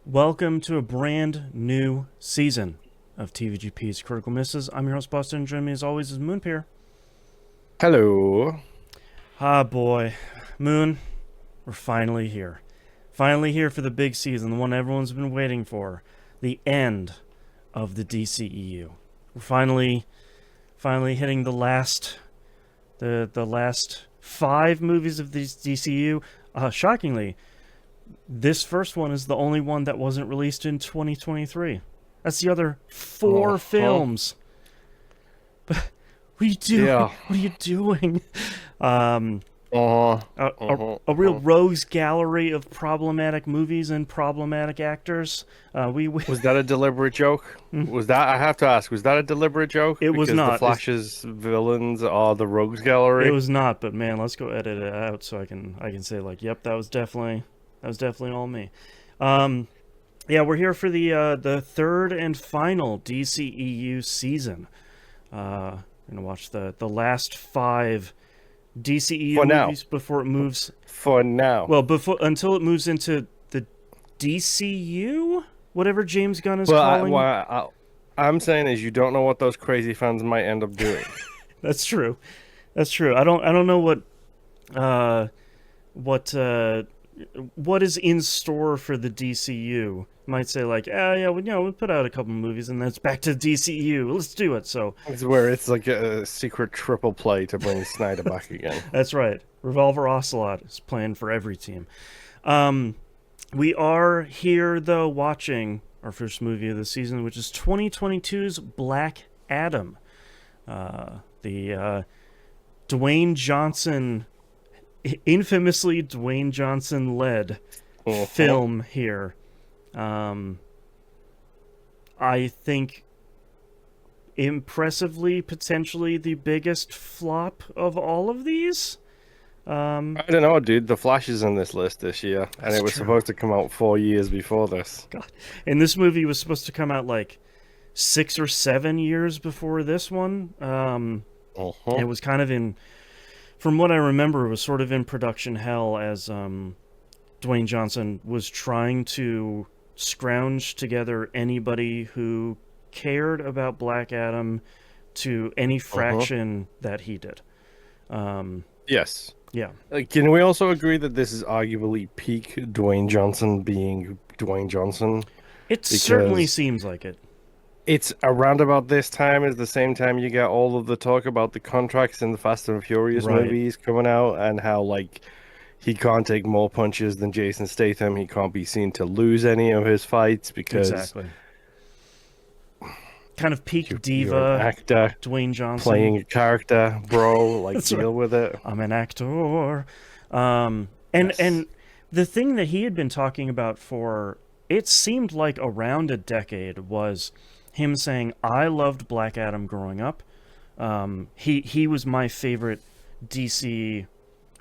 Welcome to a brand new season of TVGP's Critical Misses. I'm your host, Boston, and joining me as always is Moonpier. Hello. Ah, boy. Moon, we're finally here. Finally here for the big season, the one everyone's been waiting for. The end of the DCEU. We're finally hitting the last five movies of the DCU. Shockingly, this first one is the only one that wasn't released in 2023. That's the other four Uh-huh. films. What are you doing? Yeah. What are you doing? Um, Uh-huh. a, a, Uh-huh. a real Uh-huh. rogues gallery of problematic movies and problematic actors. We Was that a deliberate joke? I have to ask, was that a deliberate joke? it was Because the not. Flash's villains are the Rogues It Gallery? was not. But man, let's go edit it out so I can say like, yep, that was definitely all me. Um, yeah, we're here for the third and final DCEU season. We're gonna watch the last five DCEU For now. movies before it moves. For now. Well, before until it moves into the DCU, whatever James Gunn is But calling. I'm saying is you don't know what those crazy fans might end up doing. That's true. That's true. I don't know uh what uh what is in store for the DCU. Might say like, yeah, we'll put out a couple movies and then it's back to DCU. Let's do it. So It's where it's like a secret triple play to bring Snyder back again. that's right. Revolver Ocelot is playing for every team. Um, we are here though watching our first movie of the season, which is 2022's Black Adam. The Dwayne Johnson, infamously Dwayne Johnson led Uh-huh. film here. Um, I think impressively, potentially the biggest flop of all of these. Um, I don't know, dude. The Flash is in this list this year, and that's it was true. supposed to come out 4 years before this. God, and this movie was supposed to come out like 6 or 7 years before this one. It Uh-huh. was kind of in, from what I remember, it was sort of in production hell as Dwayne Johnson was trying to scrounge together anybody who cared about Black Adam to any Uh-huh. fraction that he did. Um, Yes. yeah, Can we also agree that this is arguably peak Dwayne Johnson being Dwayne Johnson? it certainly Because seems like it. it's around about this time is the same time you get all of the talk about the contracts in the Fast and Furious Right, movies coming out and how like he can't take more punches than Jason Statham. He can't be seen to lose any of his fights because exactly. Kind of peak you're an diva actor Dwayne Johnson. playing a character, bro. Like That's right. deal with it. I'm an actor. And Yes. the thing that he had been talking about for it seemed like around a decade was him saying, "I loved Black Adam growing up. He was my favorite DC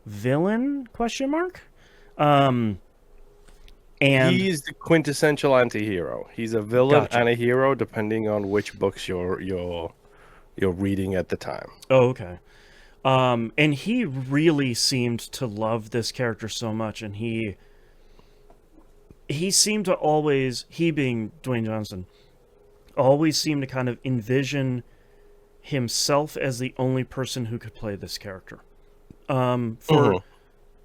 villain?" Question mark. Um, and He's the quintessential anti-hero. He's a villain gotcha. and a hero depending on which books you're reading at the time. Oh, okay. And he really seemed to love this character so much, and he seemed to always, he being Dwayne Johnson, always seemed to kind of envision himself as the only person who could play this character. For Hmm.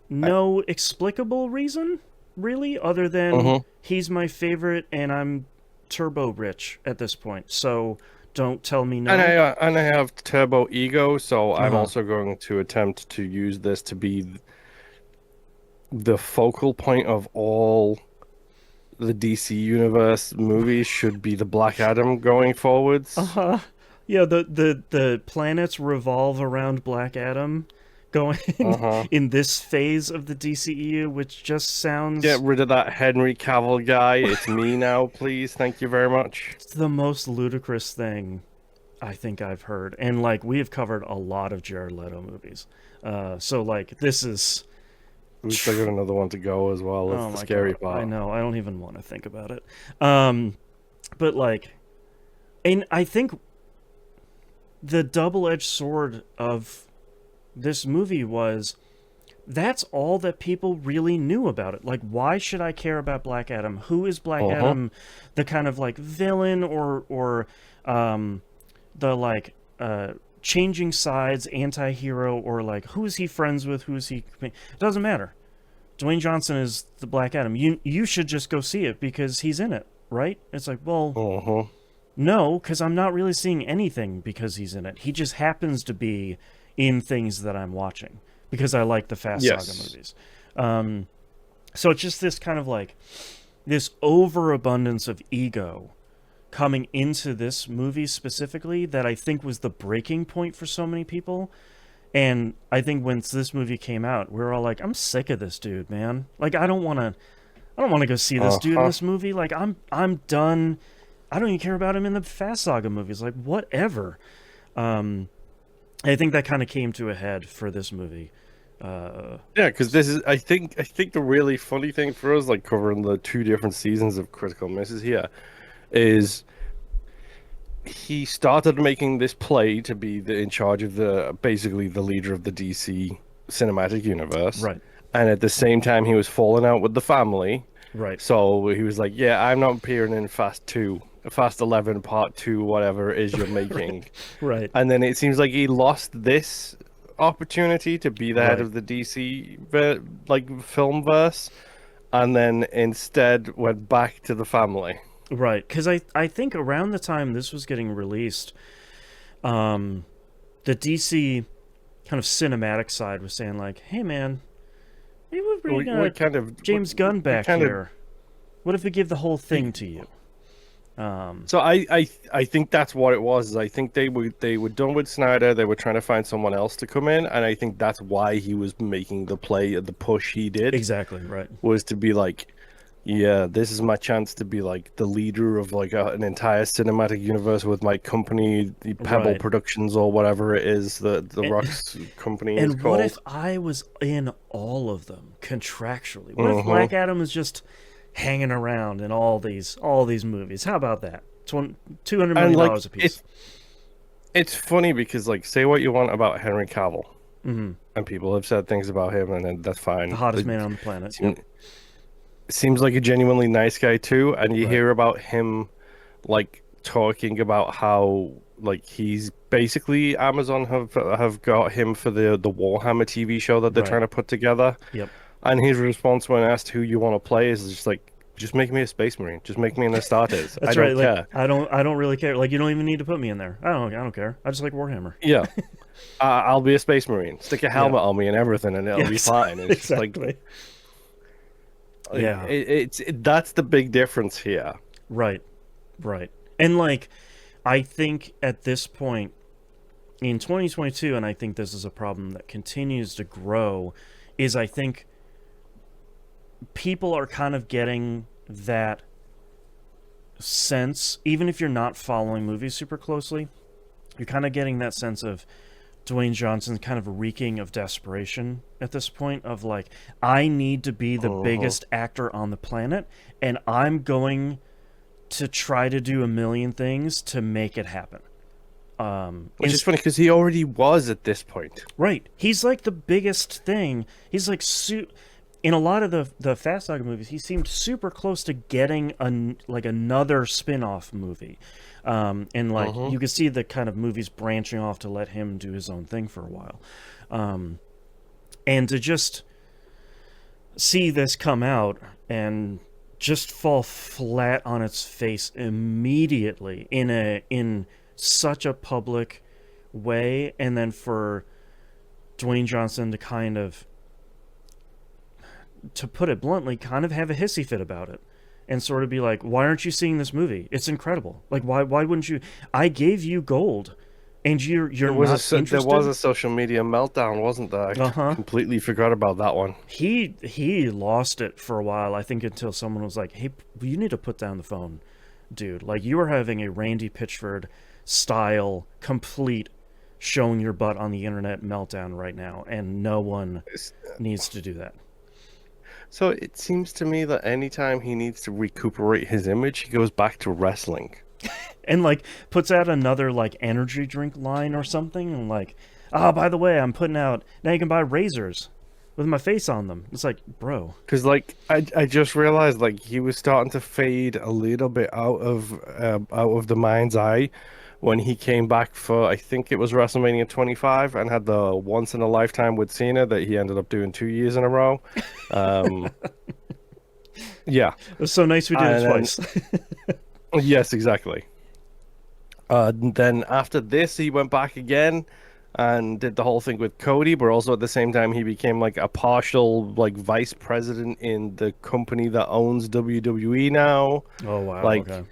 no explicable reason, really, other than Hmm. he's my favorite and I'm turbo rich at this point. So don't tell me And no. I have turbo ego, so Uh I'm huh. also going to attempt to use this to be the focal point of all the DC universe movies should be the Black Adam going Uh forwards. huh. Yeah, the planets revolve around Black Adam going Uh-huh. in this phase of the DCEU, which just Get sounds rid of that Henry Cavill guy. It's me now, please. Thank you very much. the most ludicrous thing I think I've heard. And like we have covered a lot of Jared Leto movies. So like this is We still got another one to go as well. That's oh the my scary god, I part. know. I don't even want to think about it. Um but like and I think the double-edged sword of this movie was that's all that people really knew about it. Like, why should I care about Black Adam? Who is Black Uh-huh. Adam? The kind of like villain or um, the like changing sides anti-hero, or like who is he friends with? Who is he? It doesn't matter. Dwayne Johnson is the Black Adam. You should just go see it because he's in it, right? It's like, well, Uh-huh. no, because I'm not really seeing anything because he's in it. He just happens to be in things that I'm watching because I like the Fast Saga Yes. movies. Um, so it's just this kind of like this overabundance of ego coming into this movie specifically that I think was the breaking point for so many people. And I think when this movie came out, we were all like, "I'm sick of this dude, man. Like, I don't want to go see this dude in Uh-huh. this movie. Like, I'm done. I don't even care about him in the Fast Saga movies. Like, whatever." Um, I think that kind of came to a head for this movie. Yeah, because this is I think the really funny thing for us, like covering the two different seasons of Critical Misses here, is he started making this play to be in charge of the basically the leader of the DC cinematic universe, Right, and at the same time he was falling out with the family. right, So he was like, "Yeah, I'm not appearing in Fast 11 Part 2, whatever it is you're making." right, And then it seems like he lost this opportunity to be the head right, of the DC like film verse, and then instead went back to the family. right. Because I think around the time this was getting released, um, the DC kind of cinematic side was saying like, "Hey, man, maybe we bring What kind of James Gunn what back kind of here. What if we give the whole thing to you?" Um, So I think that's what it was. Is I think they were done with Snyder. They were trying to find someone else to come in, and I think that's why he was making the push he did, exactly, right, was to be like, yeah, this is my chance to be like the leader of like an entire cinematic universe with my company, the Pebble right. Productions or whatever it is that the And, Rock's company is and what if called. I was in all of them contractually? What if Uh-huh. Black Adam is just hanging around in all these movies? How about that? $200 And million like dollars a piece. it's funny because like say what you want about Henry Cavill, Hmm. and people have said things about him, and then that's The fine. hottest But man on the planet. Yep. seems like a genuinely nice guy too, and you Right. hear about him like talking about how like he's basically Amazon have got him for the Warhammer TV show that they're Right. trying to put together, Yep. and his response when asked who you want to play is just like, just make me a space marine, just make me an Astartes, I That's right. don't Like, care. I don't really care. Like, you don't even need to put me in there. I don't care. I just like Warhammer. Yeah, I'll be a space marine, stick a Yeah. helmet on me and everything, and it'll be Yes. fine. It's just like Exactly. Yeah. that's the big difference here. Right. Right. And like, I think at this point in 2022, and I think this is a problem that continues to grow, is I think people are kind of getting that sense, even if you're not following movies super closely, you're kind of getting that sense of Dwayne Johnson kind of reeking of desperation at this point of like, I need to be the Uh-huh. biggest actor on the planet, and I'm going to try to do a million things to make it happen. Which is funny because he already was at this point. Right. He's like the biggest thing. He's like in a lot of the Fast Saga movies, he seemed super close to getting like another spin-off movie. And like Uh-huh. you could see the kind of movies branching off to let him do his own thing for a while. And to just see this come out and just fall flat on its face immediately in such a public way, and then for Dwayne Johnson to kind of, to put it bluntly, kind of have a hissy fit about it and sort of be like, why aren't you seeing this movie? It's incredible. Like, why wouldn't you? I gave you gold and you're not There was interested. a social media meltdown, wasn't there? I Uh-huh. completely forgot about that one. He lost it for a while, I think, until someone was like, hey, you need to put down the phone, dude. Like, you are having a Randy Pitchford style complete showing your butt on the internet meltdown right now, and no one needs to do that. So it seems to me that anytime he needs to recuperate his image, he goes back to wrestling. And like puts out another like energy drink line or something, and like, oh, by the way, I'm putting out now, you can buy razors with my face on them. It's like, bro. Because like I just realized like he was starting to fade a little bit out of the mind's eye when he came back for I think it was WrestleMania 25 and had the once in a lifetime with Cena that he ended up doing 2 years in a row. Um, yeah, It was so nice we did it and then, twice. yes, exactly. Then after this, he went back again and did the whole thing with Cody, but also at the same time, he became like a partial like vice president in the company that owns WWE now. Oh wow, Like, okay.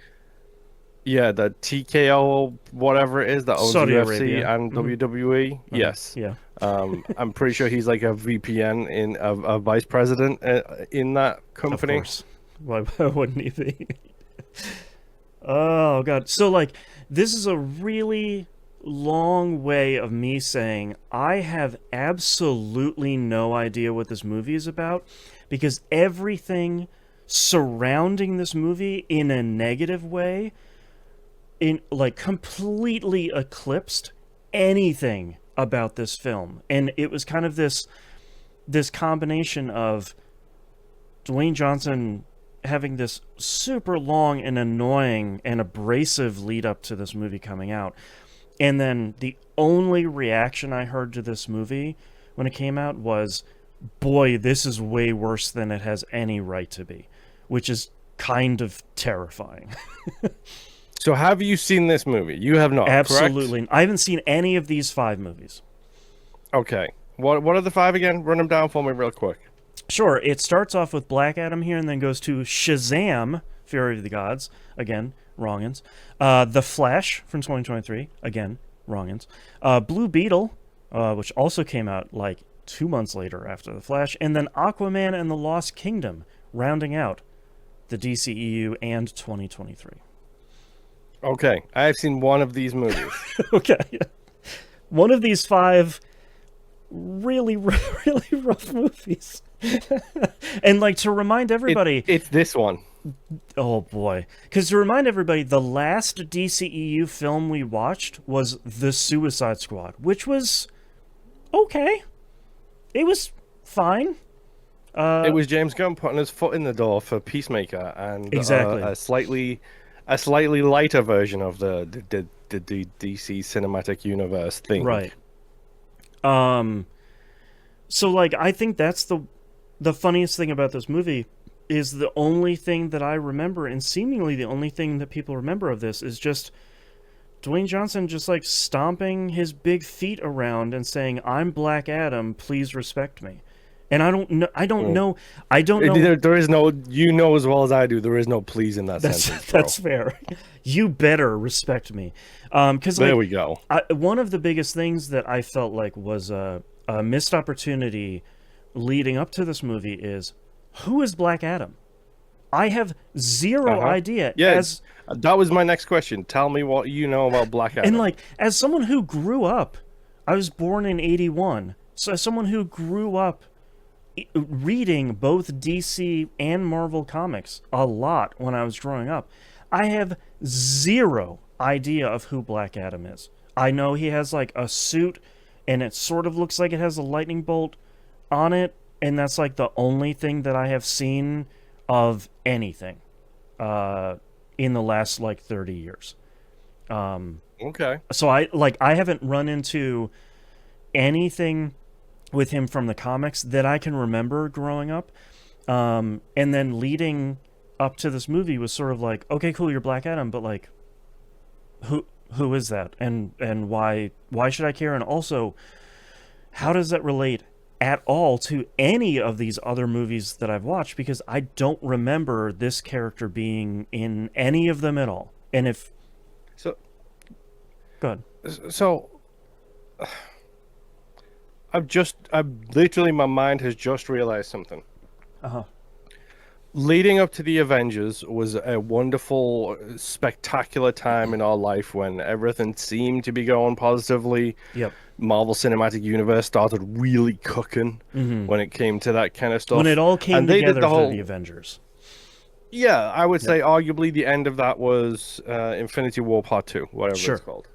yeah, the TKO whatever it is that owns Saudi UFC Arabia. and WWE. Okay. Yes. Yeah, I'm pretty sure he's like a VPN in a vice president in that of company. course. Why wouldn't he be? Oh god. So like this is a really long way of me saying I have absolutely no idea what this movie is about because everything surrounding this movie in a negative way in like completely eclipsed anything about this film. And it was kind of this combination of Dwayne Johnson having this super long and annoying and abrasive lead up to this movie coming out. And then the only reaction I heard to this movie when it came out was, boy, this is way worse than it has any right to be, which is kind of terrifying. So have you seen this movie? You have not, correct? Absolutely. I haven't seen any of these 5 movies. Okay. What are the 5 again? Run them down for me real quick. Sure, it starts off with Black Adam here and then goes to Shazam, Fury of the Gods, again, wrongins. The Flash from 2023, again, wrongins. Blue Beetle, which also came out like 2 months later after The Flash. And then Aquaman and the Lost Kingdom, rounding out the DCEU and 2023. Okay, I have seen one of these movies. Okay. One of these 5 really, really rough movies. And like to remind everybody, it's this one. oh boy, because to remind everybody, the last DCEU film we watched was The Suicide Squad, which was okay. It was fine. It was James Gunn putting his foot in the door for Peacemaker and Exactly. a slightly lighter version of the DC cinematic universe thing. Right. So like I think that's the funniest thing about this movie is the only thing that I remember, and seemingly the only thing that people remember of this is just Dwayne Johnson just like stomping his big feet around and saying, "I'm Black Adam, please respect me." And I don't know. I don't know. There is no. You know as well as I do. There is no please in that sentence, bro. That's fair. You better respect me. Because there we go. One of the biggest things that I felt like was a missed opportunity leading up to this movie is who is Black Adam? I have zero idea. Yeah, that was my next question. Tell me what you know about Black Adam. And like, as someone who grew up, I was born in '81. So as someone who grew up reading both DC and Marvel comics a lot when I was growing up, I have zero idea of who Black Adam is. I know he has like a suit and it sort of looks like it has a lightning bolt on it, and that's like the only thing that I have seen of anything in the last like 30 years. Okay. So I haven't run into anything with him from the comics that I can remember growing up. And then leading up to this movie was sort of like, okay, cool, you're Black Adam, but like who is that? And why should I care? And also, how does that relate at all to any of these other movies that I've watched? Because I don't remember this character being in any of them at all. And if so, go ahead. So I've literally, my mind has just realized something. Leading up to the Avengers was a wonderful, spectacular time in our life when everything seemed to be going positively. Yep. Marvel Cinematic Universe started really cooking when it came to that kind of stuff. When it all came they together did the whole, for the Avengers. Yeah, I would say arguably the end of that was Infinity War Part 2, whatever it's called.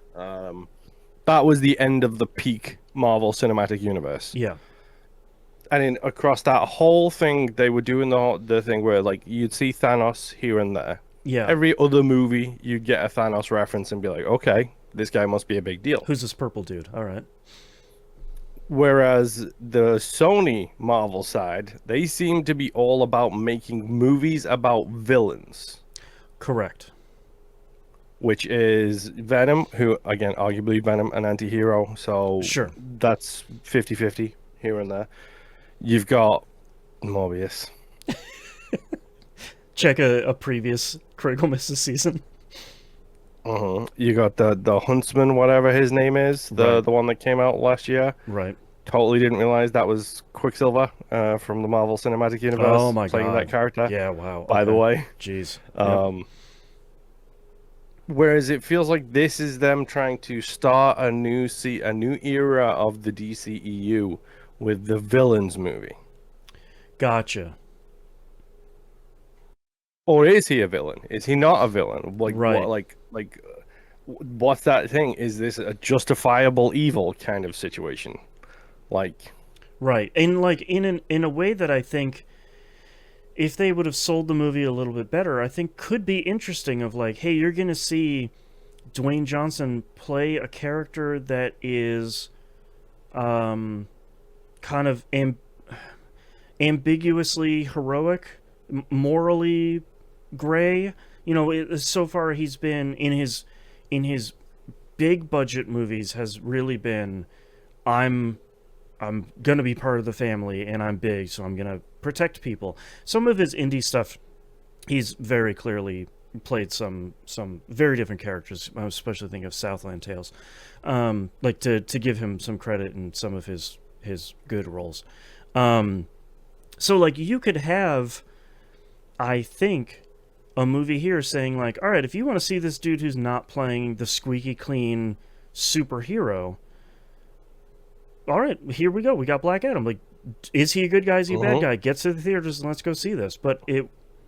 That was the end of the peak Marvel Cinematic Universe. Yeah. And in across that whole thing, they were doing the thing where like you'd see Thanos here and there. Yeah. Every other movie, you'd get a Thanos reference and be like, okay, this guy must be a big deal. Who's this purple dude? All right. Whereas the Sony Marvel side, they seem to be all about making movies about villains, Correct. which is Venom, who, again, arguably Venom, an anti hero. So Sure. that's 50-50 here and there. You've got Morbius. Check a previous Critical Misses season. You got the Huntsman, whatever his name is, the Right. the one that came out last year. Right. Totally didn't realize that was Quicksilver from the Marvel Cinematic Oh Universe my playing that God. character. Yeah. Wow. By the Okay. way, Jeez. Yep. um, whereas it feels like this is them trying to start a new era of the DCEU with the villains movie. Gotcha. Or is he a villain? Is he not a villain? Like what? Right. What's that thing? Is this a justifiable evil kind of situation? Like, Right. And like in a way that I think if they would have sold the movie a little bit better, I think could be interesting of like, hey, you're going to see Dwayne Johnson play a character that is kind of ambiguously heroic, morally gray. You know, so far he's been in his big budget movies has really been I'm I'm gonna be part of the family and I'm big, so I'm gonna protect people. Some of his indie stuff, he's very clearly played some very different characters. I especially think of Southland Tales, like to give him some credit in some of his good roles. Um, so like you could have, I think, a movie here saying like, all right, if you want to see this dude who's not playing the squeaky clean superhero, all right, here we go. We got Black Adam. Like, is he a good guy? Is he a bad mhm. guy? Get to the theaters and let's go see this. But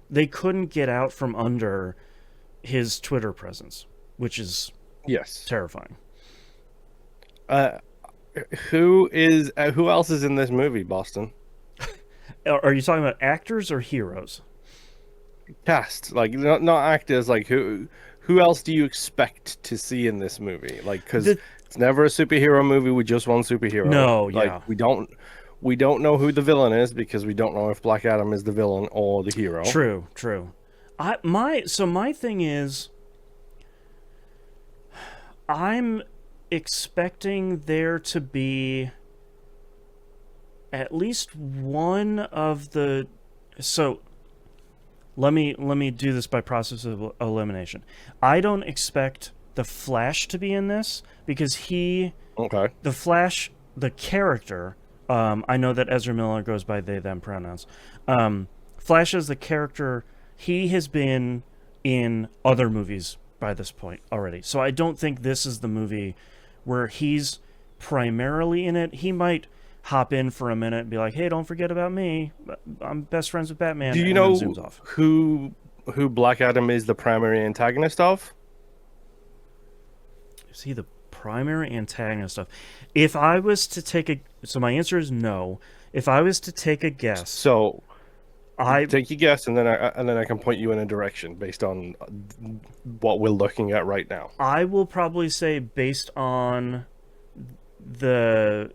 they couldn't get out from under his Twitter presence, which is Yes. terrifying. Uh, who else is in this movie, Boston? Are you talking about actors or heroes? Cast, like not actors, like who else do you expect to see in this movie? Like, because The it's never a superhero movie with just one superhero. no, Like yeah, we don't know who the villain is because we don't know if Black Adam is the villain or the hero. true, true. My thing is, I'm expecting there to be at least one of the so let me do this by process of elimination. I don't expect the Flash to be in this because Okay. the Flash, the character, I know that Ezra Miller goes by they them pronouns. Flash as the character, he has been in other movies by this point already. So I don't think this is the movie where he's primarily in it. He might hop in for a minute and be like, "Hey, don't forget about me. I'm best friends with Batman," Do you and then know zooms off. who Black Adam is the primary antagonist of? Is he the primary antagonist of? If I was to take a, so my answer is no. If I was to take a guess, So I take your guess, and then I can point you in a direction based on what we're looking at right now. I will probably say based on the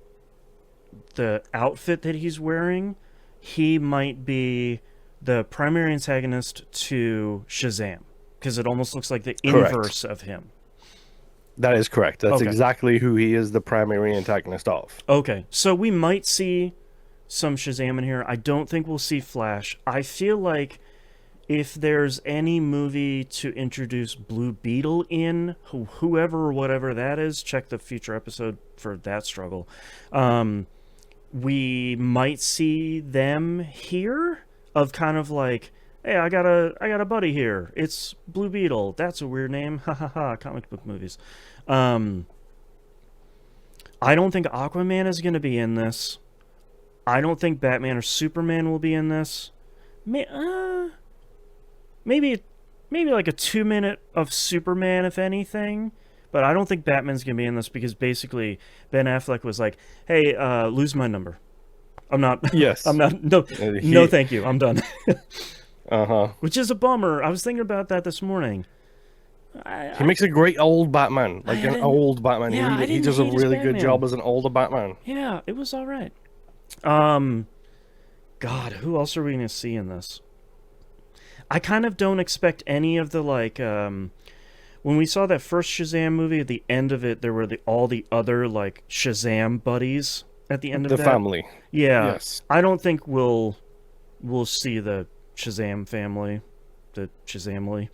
the outfit that he's wearing, he might be the primary antagonist to Shazam because it almost looks like the Correct. inverse of him. That is correct. That's Okay. exactly who he is the primary antagonist of. Okay. So we might see some Shazam in here. I don't think we'll see Flash. I feel like if there's any movie to introduce Blue Beetle in, whoever or whatever that is, check the future episode for that struggle. We might see them here of kind of like, hey, I got a buddy here. It's Blue Beetle. That's a weird name. Ha ha ha. Comic book movies. Um, I don't think Aquaman is going to be in this. I don't think Batman or Superman will be in this. May, maybe maybe like a 2 minute of Superman, if anything. But I don't think Batman's gonna be in this because basically Ben Affleck was like, "Hey, lose my number. I'm not. I'm Yes. not. No, no, thank you. I'm done. Uh-huh. Which is a bummer. I was thinking about that this morning. He makes a great old Batman, I like an didn't. old Batman. Yeah, I He didn't does a hate his really good Batman. job as an older Batman. Yeah, it was all right. Um, God, who else are we gonna see in this? I kind of don't expect any of the when we saw that first Shazam movie, at the end of it, there were all the other like Shazam buddies at the end of The that. family. Yeah, Yes. I don't think we'll see the Shazam family, the Shazamly,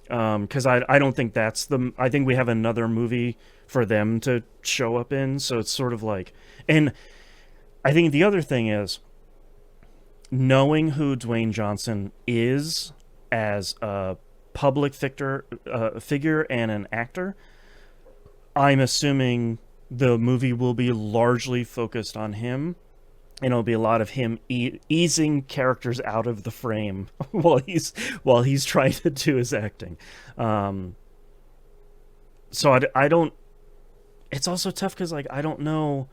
because I don't think that's the. I think we have another movie for them to show up in. So it's sort of like, and I think the other thing is knowing who Dwayne Johnson is as a public figure and an actor. I'm assuming the movie will be largely focused on him, and it'll be a lot of him easing characters out of the frame while he's trying to do his acting. So I don't. It's also tough because like I don't know.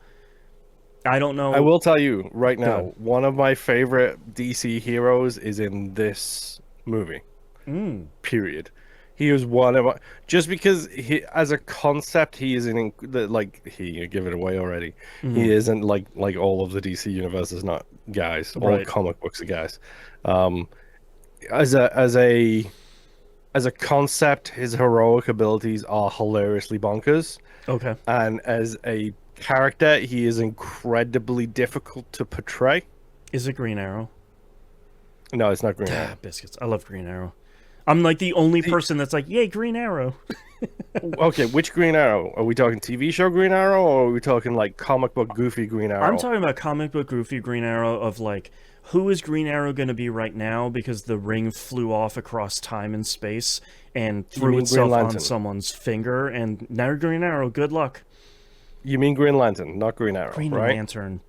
I don't I know. will tell you right Go ahead. now, one of my favorite DC heroes is in this movie. Mm, Period. He is one of my, just because he, as a concept, he is like he you give it away already. He mm, isn't like all of the DC universe is not guys. All right. comic books are guys. Um, as a concept, his heroic abilities are hilariously bonkers, Okay. and as a character, he is incredibly difficult to portray. Is it Green Arrow? No, it's not Green Ah, Arrow. biscuits. I love Green Arrow. I'm like the only See, person that's like, yay, Green Arrow. okay, which Green Arrow? Are we talking TV show Green Arrow, or are we talking like comic book goofy Green I'm Arrow? talking about comic book goofy Green Arrow of like, who is Green Arrow going to be right now because the ring flew off across time and space and You threw mean Green itself on Lantern? someone's finger, and now Green Arrow, good luck. You mean Green Lantern, not Green Arrow, Green right? Lantern.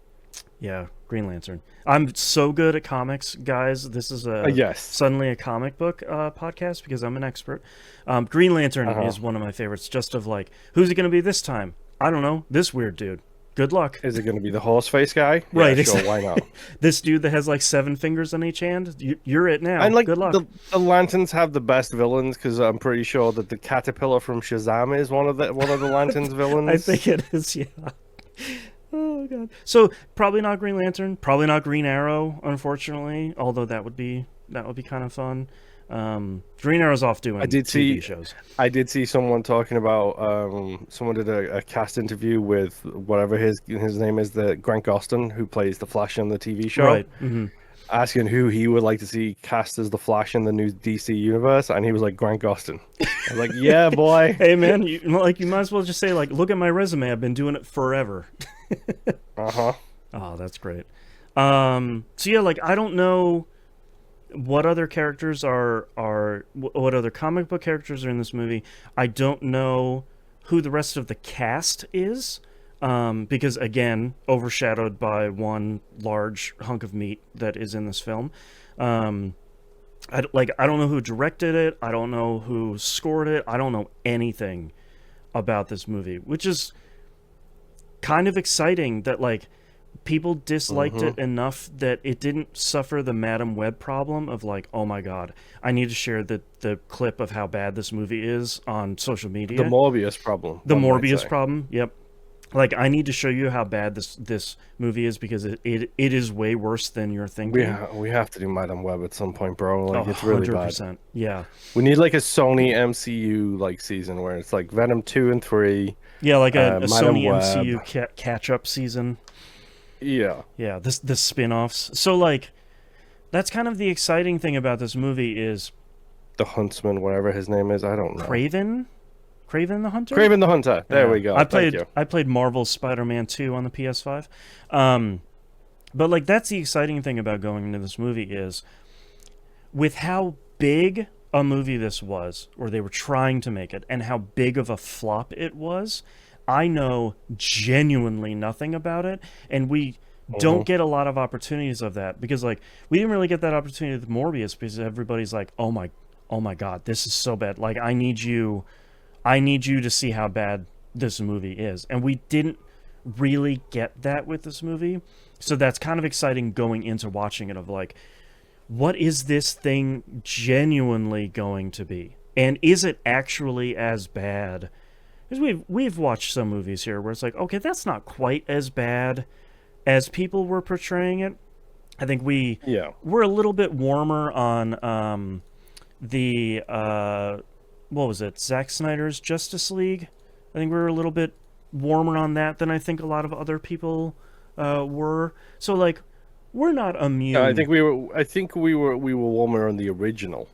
Yeah, Green Lantern. I'm so good at comics, guys. This is Yes. suddenly a comic book podcast because I'm an expert. Green Lantern Uh-huh. is one of my favorites. Just of like, who's it going to be this time? I don't know. This weird dude. Good luck. Is it going to be the horse face guy? Right, Yeah, sure. exactly. Why not? This dude that has like 7 fingers on each hand. You're it now. And like Good luck. the Lanterns have the best villains because I'm pretty sure that the caterpillar from Shazam is one of the Lanterns villains. I think it is. Yeah. Oh god. So probably not Green Lantern. Probably not Green Arrow. Unfortunately, although that would be kind of fun. Green Arrow's off doing TV shows. I did see someone talking about someone did a cast interview with whatever his name is, the Grant Gustin, who plays the Flash in the TV show, Right. Mm-hmm. asking who he would like to see cast as the Flash in the new DC universe, and he was like Grant Gustin. I was like, yeah, boy. Hey man, you might as well just say like, look at my resume. I've been doing it forever. Uh-huh. Oh, that's great. So yeah, like I don't know what other characters what other comic book characters are in this movie. I don't know who the rest of the cast is, because again, overshadowed by one large hunk of meat that is in this film. I don't know who directed it. I don't know who scored it. I don't know anything about this movie, which is kind of exciting that like people disliked it enough that it didn't suffer the Madam Web problem of like, oh my god, I need to share the clip of how bad this movie is on social media. The Morbius problem. The one might Morbius say. problem. Yep. Like I need to show you how bad this movie is because it is way worse than you're thinking. We have to do Madam Web at some point, bro. Like Oh, it's really bad. 100%. Yeah. We need like a Sony MCU like season where it's like Venom 2 and 3. Yeah, like a Madam Sony Web. MCU catch-up season. Yeah. Yeah, the spin-offs. So like that's kind of the exciting thing about this movie is The Huntsman, whatever his name is, I don't know. Craven the Hunter? Craven the Hunter. There Yeah. we go. I Thank you. played Marvel's Spider-Man 2 on the PS5. But like that's the exciting thing about going into this movie is with how big a movie this was, or they were trying to make it, and how big of a flop it was, I know genuinely nothing about it, and we don't get a lot of opportunities of that because like we didn't really get that opportunity with Morbius because everybody's like, oh my god, this is so bad. Like I need you to see how bad this movie is, and we didn't really get that with this movie. So that's kind of exciting going into watching it, of like, what is this thing genuinely going to be? And is it actually as bad? Because we've watched some movies here where it's like, okay, that's not quite as bad as people were portraying it. I think Yeah. we're a little bit warmer on the what was it, Zack Snyder's Justice League. I think we're a little bit warmer on that than I think a lot of other people were. So like, we're not Yeah, I immune. think we were. I think we were warmer on the original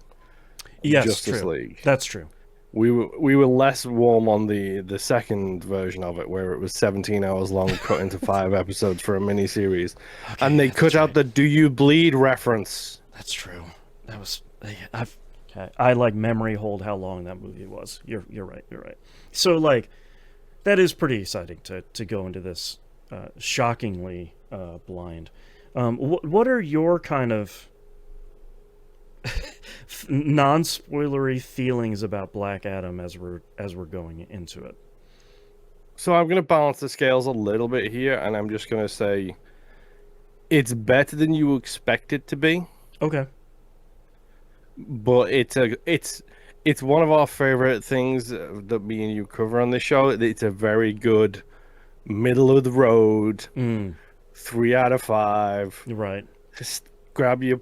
Yes, Justice true. League. That's true. We were less warm on the second version of it, where it was 17 hours long, cut into 5 episodes for a mini series, Okay, and they yeah, cut that's out right. the "Do you bleed" reference. That's true. That was I've okay. I like memory hold how long that movie was. You're right. You're right. So like, that is pretty exciting to go into this shockingly blind. What are your kind of non-spoilery feelings about Black Adam as we're going into it? So I'm gonna balance the scales a little bit here, and I'm just gonna say it's better than you expect it to be, Okay. but it's one of our favorite things that me and you cover on this show. It's a very good middle of the road, Mm, 3 out of 5. right. Just grab your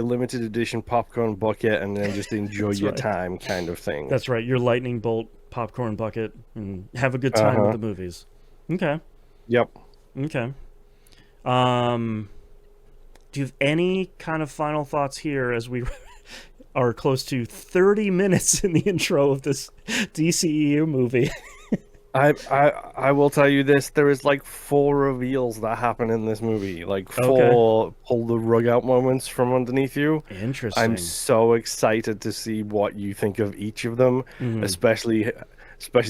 limited edition popcorn bucket and then just enjoy That's your right. time, kind of thing. That's right. Your lightning bolt popcorn bucket and have a good Uh time with huh. the movies. Okay. Yep. Okay. Um, do you have any kind of final thoughts here as we are close to 30 minutes in the intro of this DCEU movie? I will tell you this: there is like 4 reveals that happen in this movie, like Okay. 4 pull the rug out moments from underneath you. I'm Interesting. so excited to see what you think of each of them, Hmm. especially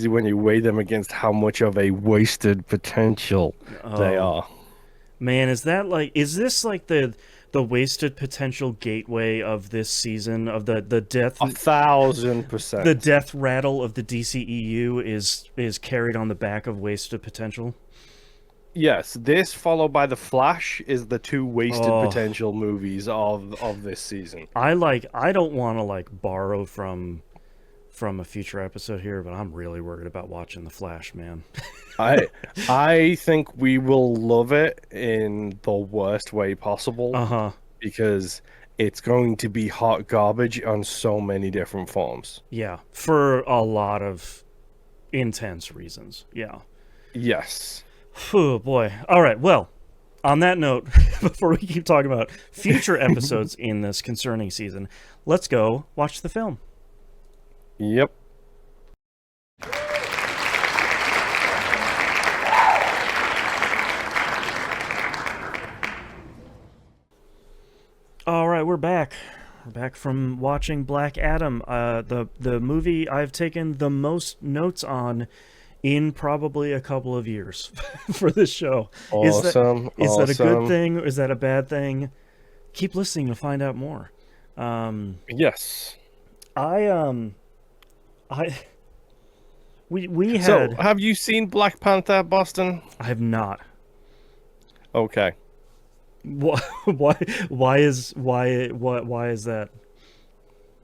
when you weigh them against how much of a wasted potential they Oh, are. man, is this like the wasted potential gateway of this season of A thousand the percent. death rattle of the DCEU is carried on the back of wasted potential? Yes, this followed by The Flash is the 2 wasted Oh, potential movies of this season. I don't want to like borrow from a future episode here, but I'm really worried about watching The Flash, man. I I think we will love it in the worst way possible Uh-huh. because it's going to be hot garbage on so many different forms. Yeah, for a lot of intense reasons. Yeah. Yes. Oh boy. All right. Well, on that note, before we keep talking about future episodes in this concerning season, let's go watch the film. Yep. All right, we're back. We're back from watching Black Adam, the movie I've taken the most notes on in probably a couple of years for this show. Is that Awesome. is that a good Awesome. thing? Is that a bad thing? Keep listening to find out more. Um, Yes. I I we So, had have you seen Black Panther, Boston? I have not. Okay. Why why is that?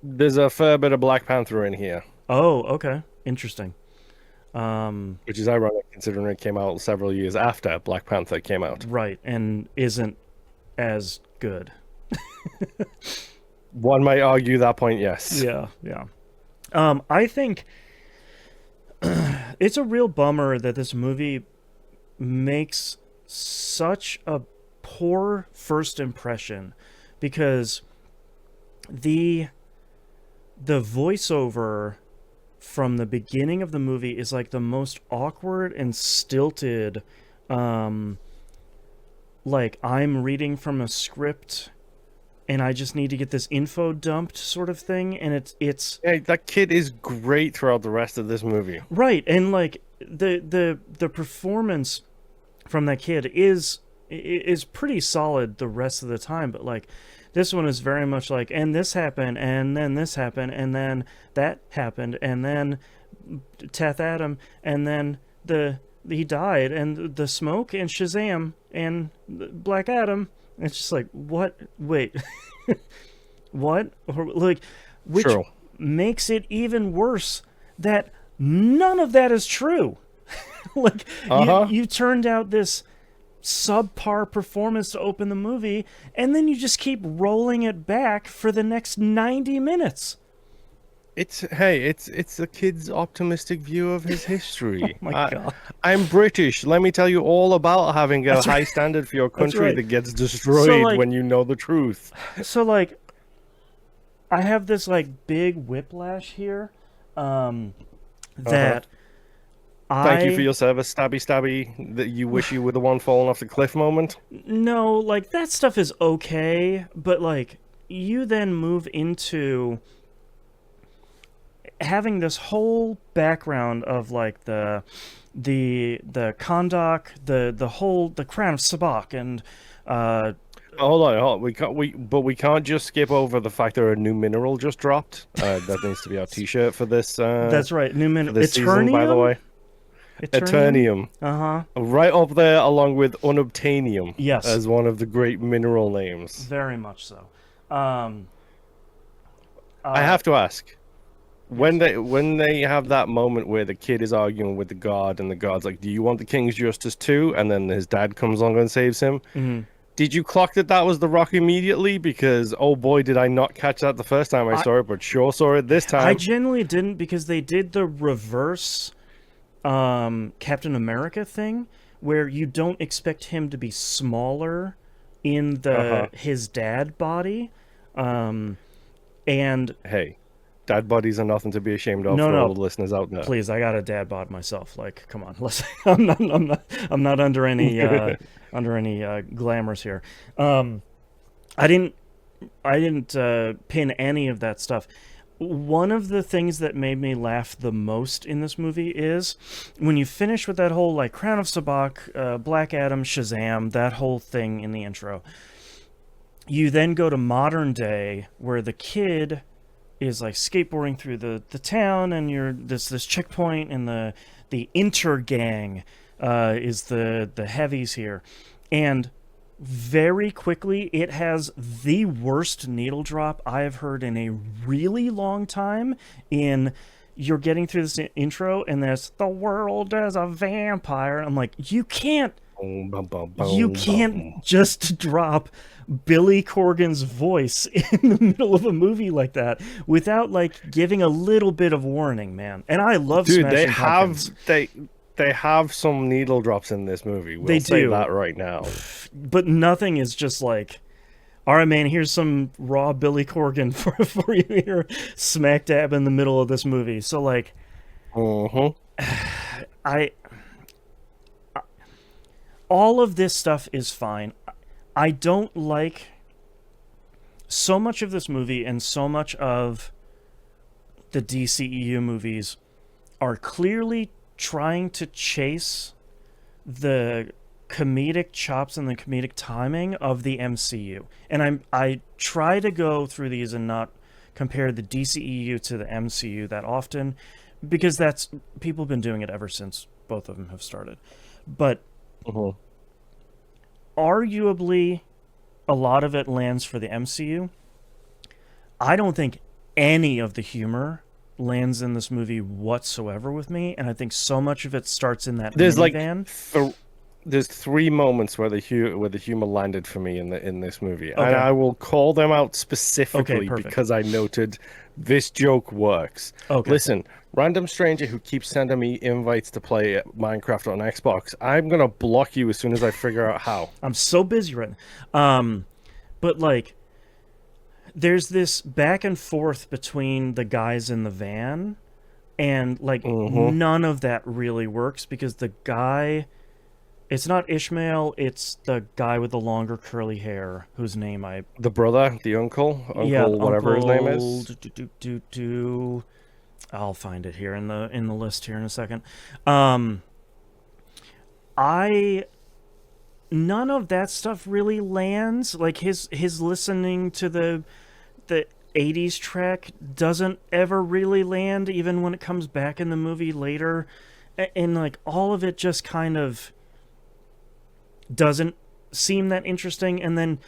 There's a fair bit of Black Panther in here, Oh, okay, interesting. Um, which is ironic considering it came out several years after Black Panther came out. right, and isn't as good. One might argue that point, yes. Yeah, yeah. I think it's a real bummer that this movie makes such a poor first impression because the the voiceover from the beginning of the movie is like the most awkward and stilted, um like I'm reading from a script and I just need to get this info dumped sort of thing, and it's Hey, that kid is great throughout the rest of this movie. right. And like the performance from that kid is pretty solid the rest of the time, but like this one is very much like, and this happened and then this happened and then that happened and then Teth Adam and then he died, and the smoke and Shazam and Black Adam. It's just like, what? Wait, what? Or, like, which True. makes it even worse that none of that is true. Like, you turned out this subpar performance to open the movie, and then you just keep rolling it back for the next 90 minutes. It's it's a kid's optimistic view of his history. My God. I'm British. Let me tell you all about having a That's high right. standard for your That's country right. that gets destroyed like- when you know the truth. So, like, I have this, like, big whiplash here, that Thank you for your service, stabby stabby. That you wish you were the one falling off the cliff moment. No, like, that stuff is okay, but, like, you then move into having this whole background of, like, the Kondak, the Crown of Sabak, and Hold on. We can't just skip over the fact that a new mineral just dropped. That needs to be our T-shirt for this. that's right, For this season, by the way. Eternium. Uh-huh. Right up there, along with unobtainium. Yes. As one of the great mineral names. Very much so. I have to ask. When they have that moment where the kid is arguing with the guard, and the guard's like, "Do you want the king's justice too?" And then his dad comes along and saves him. Mm-hmm. Did you clock that was the Rock immediately? Because oh boy, did I not catch that the first time I saw it, but sure saw it this time. I genuinely didn't, because they did the reverse Captain America thing, where you don't expect him to be smaller in the his dad body, and Hey, dad bodies are nothing to be ashamed of No, for no. all the listeners out there. please, I got a dad bod myself. Like, come on, listen, I'm not under any glamours here. I didn't pin any of that stuff. One of the things that made me laugh the most in this movie is when you finish with that whole, like, Crown of Sabak, Black Adam, Shazam, that whole thing in the intro. You then go to modern day, where the kid is, like, skateboarding through the town, and you're this checkpoint, and the inter gang is the heavies here, and very quickly it has the worst needle drop I have heard in a really long time. You're getting through this intro, and there's "the world as a vampire." I'm like, you can't just drop Billy Corgan's voice in the middle of a movie like that without, like, giving a little bit of warning, man. And I love Smashing Pumpkins. They have some needle drops in this movie. We'll They say do. that right now. But nothing is just like, all right, man, here's some raw Billy Corgan for you here, smack dab in the middle of this movie. So, like, all of this stuff is fine. I don't like so much of this movie, and so much of the DCEU movies are clearly trying to chase the comedic chops and the comedic timing of the MCU. And I try to go through these and not compare the DCEU to the MCU that often, because that's, people have been doing it ever since both of them have started. But arguably a lot of it lands for the MCU. I don't think any of the humor lands in this movie whatsoever with me, and I think so much of it starts in that minivan. There's three moments where the humor landed for me in this movie, and I will call them out specifically because I noted this joke works. Listen, random stranger who keeps sending me invites to play Minecraft on Xbox, I'm gonna block you as soon as I figure out how. I'm so busy right now. But, like, there's this back and forth between the guys in the van, and, like, none of that really works, because the guy, it's not Ishmael, it's the guy with the longer curly hair, whose name the brother, the uncle, whatever his name is. I'll find it here in the list here in a second. None of that stuff really lands. Like, his listening to the 80s track doesn't ever really land, even when it comes back in the movie later. and like all of it just kind of doesn't seem that interesting. And then,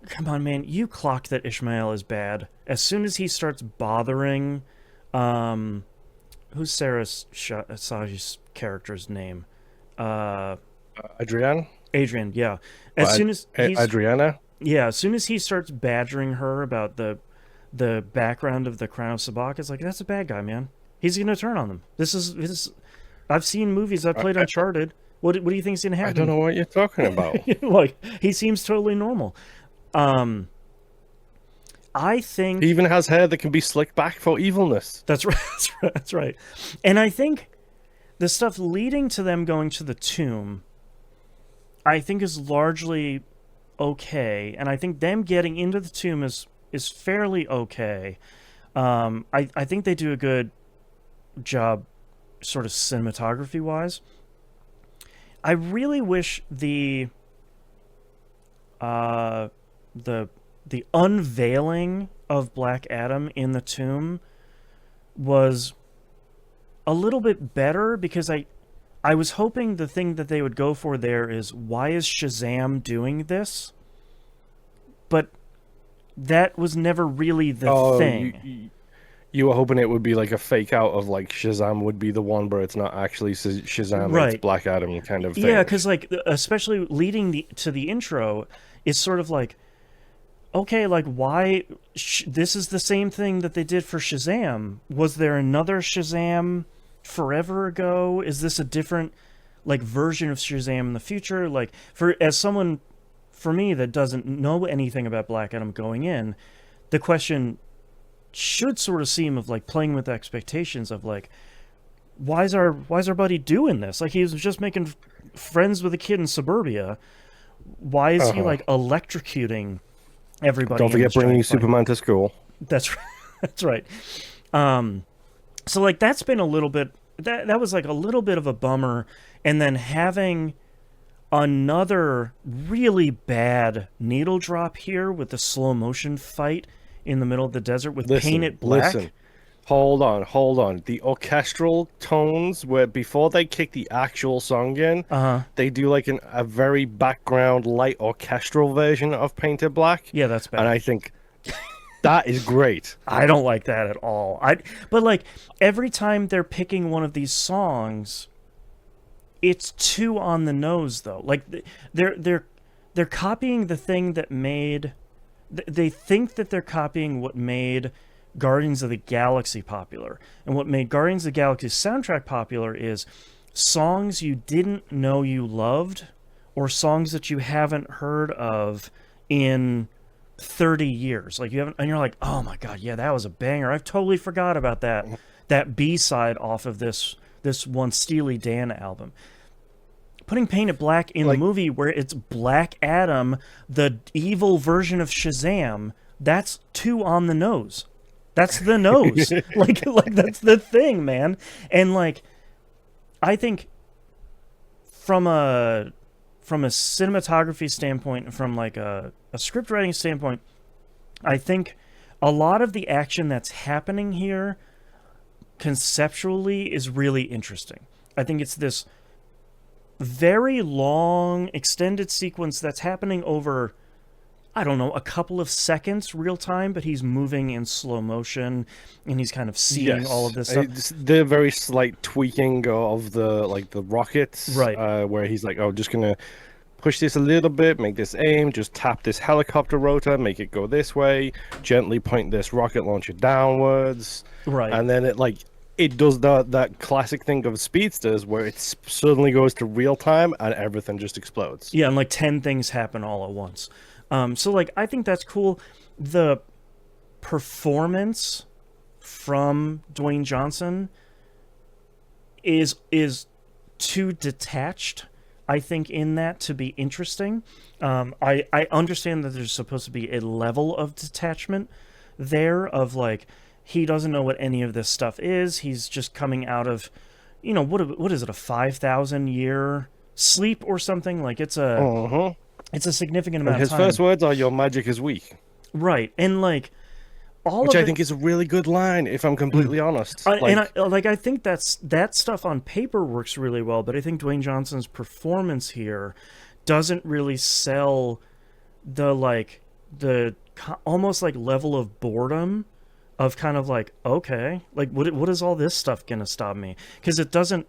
come on, man, you clock that Ishmael is bad as soon as he starts bothering. Who's Sarah Saji's character's name? Uh, Adrienne? Adrian. Yeah. Or As soon as he's Adriana? Yeah, as soon as he starts badgering her about the background of the Crown of Sabak, it's like, that's a bad guy, man. He's gonna turn on them. This. I've seen movies. I've played Uncharted. What do you think's gonna I don't happen? know what you're talking about. Like, he seems totally normal. Um, I He think even has hair that can be slicked back for evilness. that's right. That's right. And I think the stuff leading to them going to the tomb, I think, is largely okay, and I think them getting into the tomb is fairly okay. I think they do a good job, sort of cinematography wise. I really wish uh the unveiling of Black Adam in the tomb was a little bit better, because I was hoping the thing that they would go for there is, why is Shazam doing this? But that was never really the thing. You were hoping it would be like a fake out of like Shazam would be the one, but it's not actually Shazam, it's Right. Black Adam kind of Yeah, thing. because like, especially leading to the intro, it's sort of like, okay, like, why this is the same thing that they did for Shazam. Was there another Shazam forever ago? Is this a different, like, version of Shazam in the future? Like, for me that doesn't know anything about Black Adam going in, the question should sort of seem of like playing with expectations of like, why's our buddy doing this? Like, he was just making friends with a kid in suburbia. Why is he like electrocuting everybody? Don't in forget this bringing giant fight? Superman to school. That's right. That's right. So like, that's been a little bit, that was like a little bit of a bummer. And then having another really bad needle drop here with the slow motion fight in the middle of the desert with Paint It Black. Listen. Hold on. The orchestral tones, where before they kick the actual song in, Uh-huh. they do like a very background light orchestral version of Painted Black. Yeah, that's And bad. I think that is great. I don't like that at all. But like, every time they're picking one of these songs, it's too on the nose though. Like, they're copying the thing that made, they think that they're copying what made Guardians of the Galaxy popular. And what made Guardians of the Galaxy soundtrack popular is songs you didn't know you loved, or songs that you haven't heard of in 30 years. Like, you haven't, and you're like, oh my god, yeah, that was a banger. I've totally forgot about that B-side off of this one Steely Dan album. Putting Paint It Black in the movie where it's Black Adam, the evil version of Shazam, that's too on the nose. That's the nose. like that's the thing, man. And like, I think from a cinematography standpoint, from like a script writing standpoint, I think a lot of the action that's happening here conceptually is really interesting. I think it's this very long extended sequence that's happening over, I don't know, a couple of seconds real time, but he's moving in slow motion and he's kind of seeing all of this stuff. It's the very slight tweaking of the rockets, Right. where he's like, oh, just gonna push this a little bit, make this aim, just tap this helicopter rotor, make it go this way, gently point this rocket launcher downwards, Right. and then it does that classic thing of speedsters where it suddenly goes to real time and everything just explodes. Yeah, and like 10 things happen all at once. So like, I think that's cool. The performance from Dwayne Johnson is too detached, I think, in that to be interesting. I understand that there's supposed to be a level of detachment there, of like, he doesn't know what any of this stuff is. He's just coming out of, what is it, a 5,000 year sleep or something? Like, it's a significant amount And his of time. first words are, "Your magic is weak." Right. And like, all which of I it. think is a really good line, if I'm completely honest. And I think that stuff on paper works really well, but I think Dwayne Johnson's performance here doesn't really sell the almost like level of boredom of kind of like, okay, like what is all this stuff gonna stop me? Because it doesn't.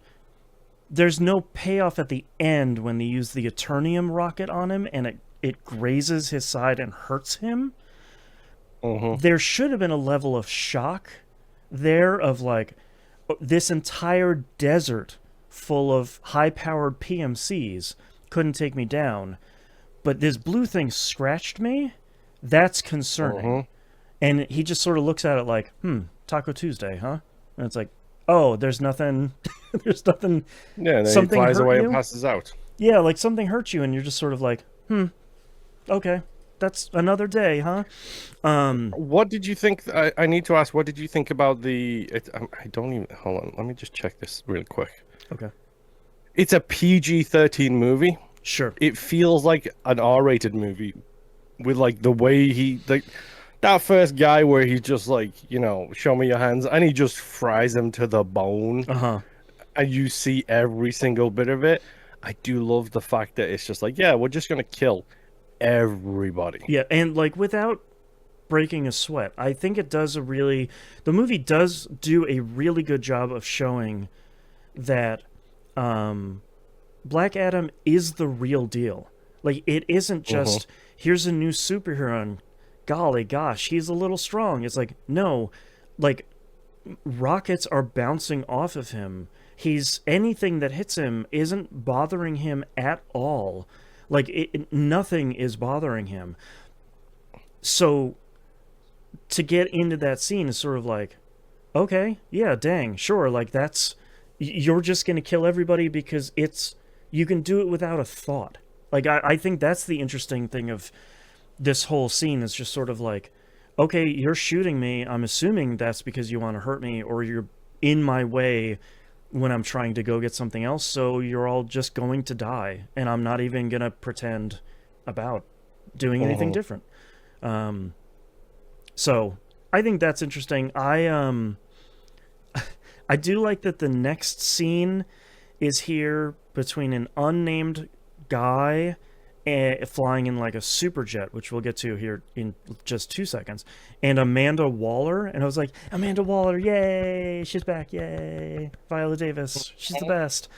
There's no payoff at the end when they use the Eternium rocket on him and it grazes his side and hurts him. There should have been a level of shock there of like, this entire desert full of high-powered PMCs couldn't take me down, but this blue thing scratched me. That's concerning. And he just sort of looks at it like, Taco Tuesday, huh? And it's like, oh, there's nothing. There's nothing. Yeah, and then Something he flies hurt away you? and passes out. Yeah, like something hurt you, and you're just sort of like, okay, that's another day, huh? What did you think? I need to ask, what did you think about I don't even. Hold on, let me just check this real quick. Okay. It's a PG-13 movie. Sure. It feels like an R-rated movie with like the way that first guy where he's just like, show me your hands, and he just fries them to the bone. And you see every single bit of it. I do love the fact that it's just like, yeah, we're just gonna kill everybody. Yeah, and like without breaking a sweat, I think the movie does do a really good job of showing that Black Adam is the real deal. Like, it isn't just, here's a new superhero and golly gosh, he's a little strong. It's like, no, like, rockets are bouncing off of him. Anything that hits him isn't bothering him at all. Like, nothing is bothering him. So, to get into that scene is sort of like, okay, yeah, dang, sure, like, you're just gonna kill everybody because you can do it without a thought. Like, I think that's the interesting thing of this whole scene is just sort of like, okay, you're shooting me, I'm assuming that's because you want to hurt me, or you're in my way when I'm trying to go get something else, so you're all just going to die, and I'm not even gonna pretend about doing anything different. So I think that's interesting. I do like that the next scene is here between an unnamed guy flying in like a super jet, which we'll get to here in just 2 seconds, and Amanda Waller. And I was like, Amanda Waller, yay, she's back, yay. Viola Davis, she's the best.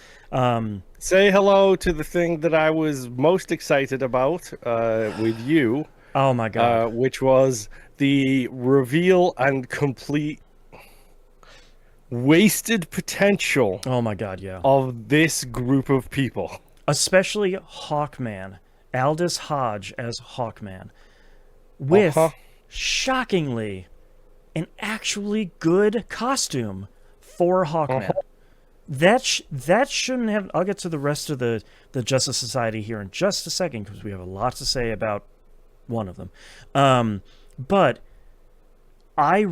Say hello to the thing that I was most excited about with you. Oh my god. Which was the reveal and complete wasted potential. Oh my god, yeah. Of this group of people. Especially Hawkman. Aldous Hodge as Hawkman. With, shockingly, an actually good costume for Hawkman. That shouldn't have... I'll get to the rest of the Justice Society here in just a second, because we have a lot to say about one of them. But I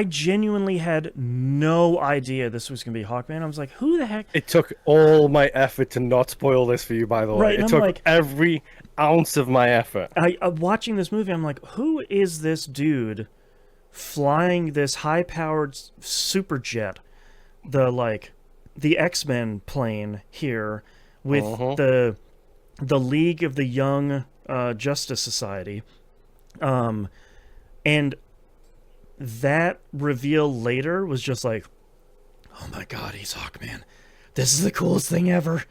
genuinely had no idea this was going to be Hawkman. I was like, who the heck? It took all my effort to not spoil this for you, by the way. Right, it I'm took like, every ounce of my effort. Watching this movie, I'm like, who is this dude flying this high-powered super jet, the X-Men plane here with the League of the Young Justice Society, and that reveal later was just like, oh my god, he's Hawkman. This is the coolest thing ever.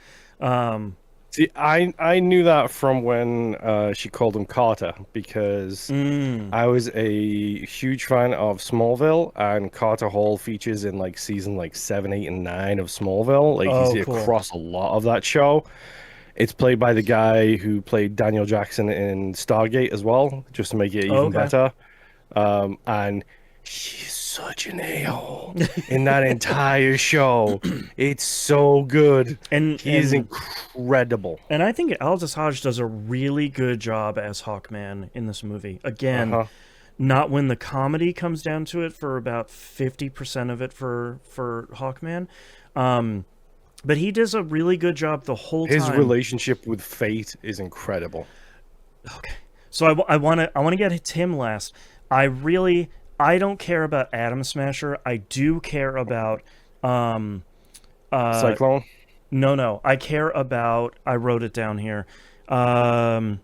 See, I knew that from when she called him Carter, because I was a huge fan of Smallville, and Carter Hall features in like season 7, 8, and 9 of Smallville. Like, he's cool. across a lot of that show. It's played by the guy who played Daniel Jackson in Stargate as well, just to make it even better. And he's such an a-hole in that entire show. It's so good. And he's incredible. And I think Aldous Hodge does a really good job as Hawkman in this movie. Again, not when the comedy comes down to it, for about 50% of it for Hawkman. But he does a really good job the whole time. His relationship with Fate is incredible. Okay. So I want to get to him last. I don't care about Atom Smasher. I do care about um uh Cyclone. no, I care about, I wrote it down here. Um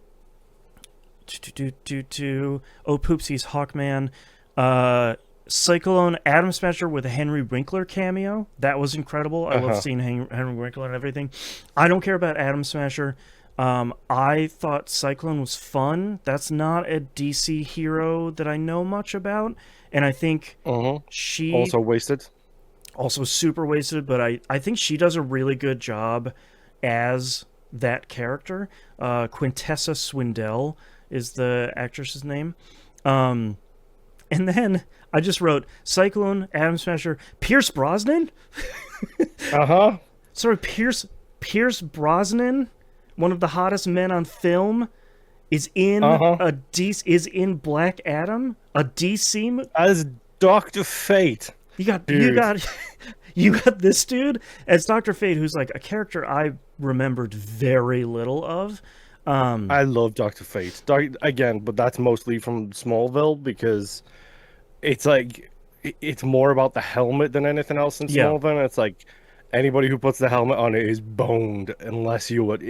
Oh poopsies, Hawkman. Uh Cyclone, Atom Smasher with a Henry Winkler cameo. That was incredible. I love Uh-huh. seeing Henry Winkler and everything. I don't care about Atom Smasher. I thought Cyclone was fun. That's not a DC hero that I know much about, and I think Uh-huh. she Also wasted. also super wasted. But I think she does a really good job as that character. Quintessa Swindell is the actress's name. Um, and then I just wrote Cyclone, Atom Smasher, Pierce Brosnan. Uh-huh. Sorry, Pierce Brosnan, one of the hottest men on film, Uh-huh. is in Black Adam, a DC. As Dr. Fate. You Dude. got you got this dude as Doctor Fate, who's like a character I remembered very little of. Um, I love Dr. Fate. Again, but that's mostly from Smallville because it's like it's more about the helmet than anything else in yeah, Smallville. It's like anybody who puts the helmet on it is boned unless you would.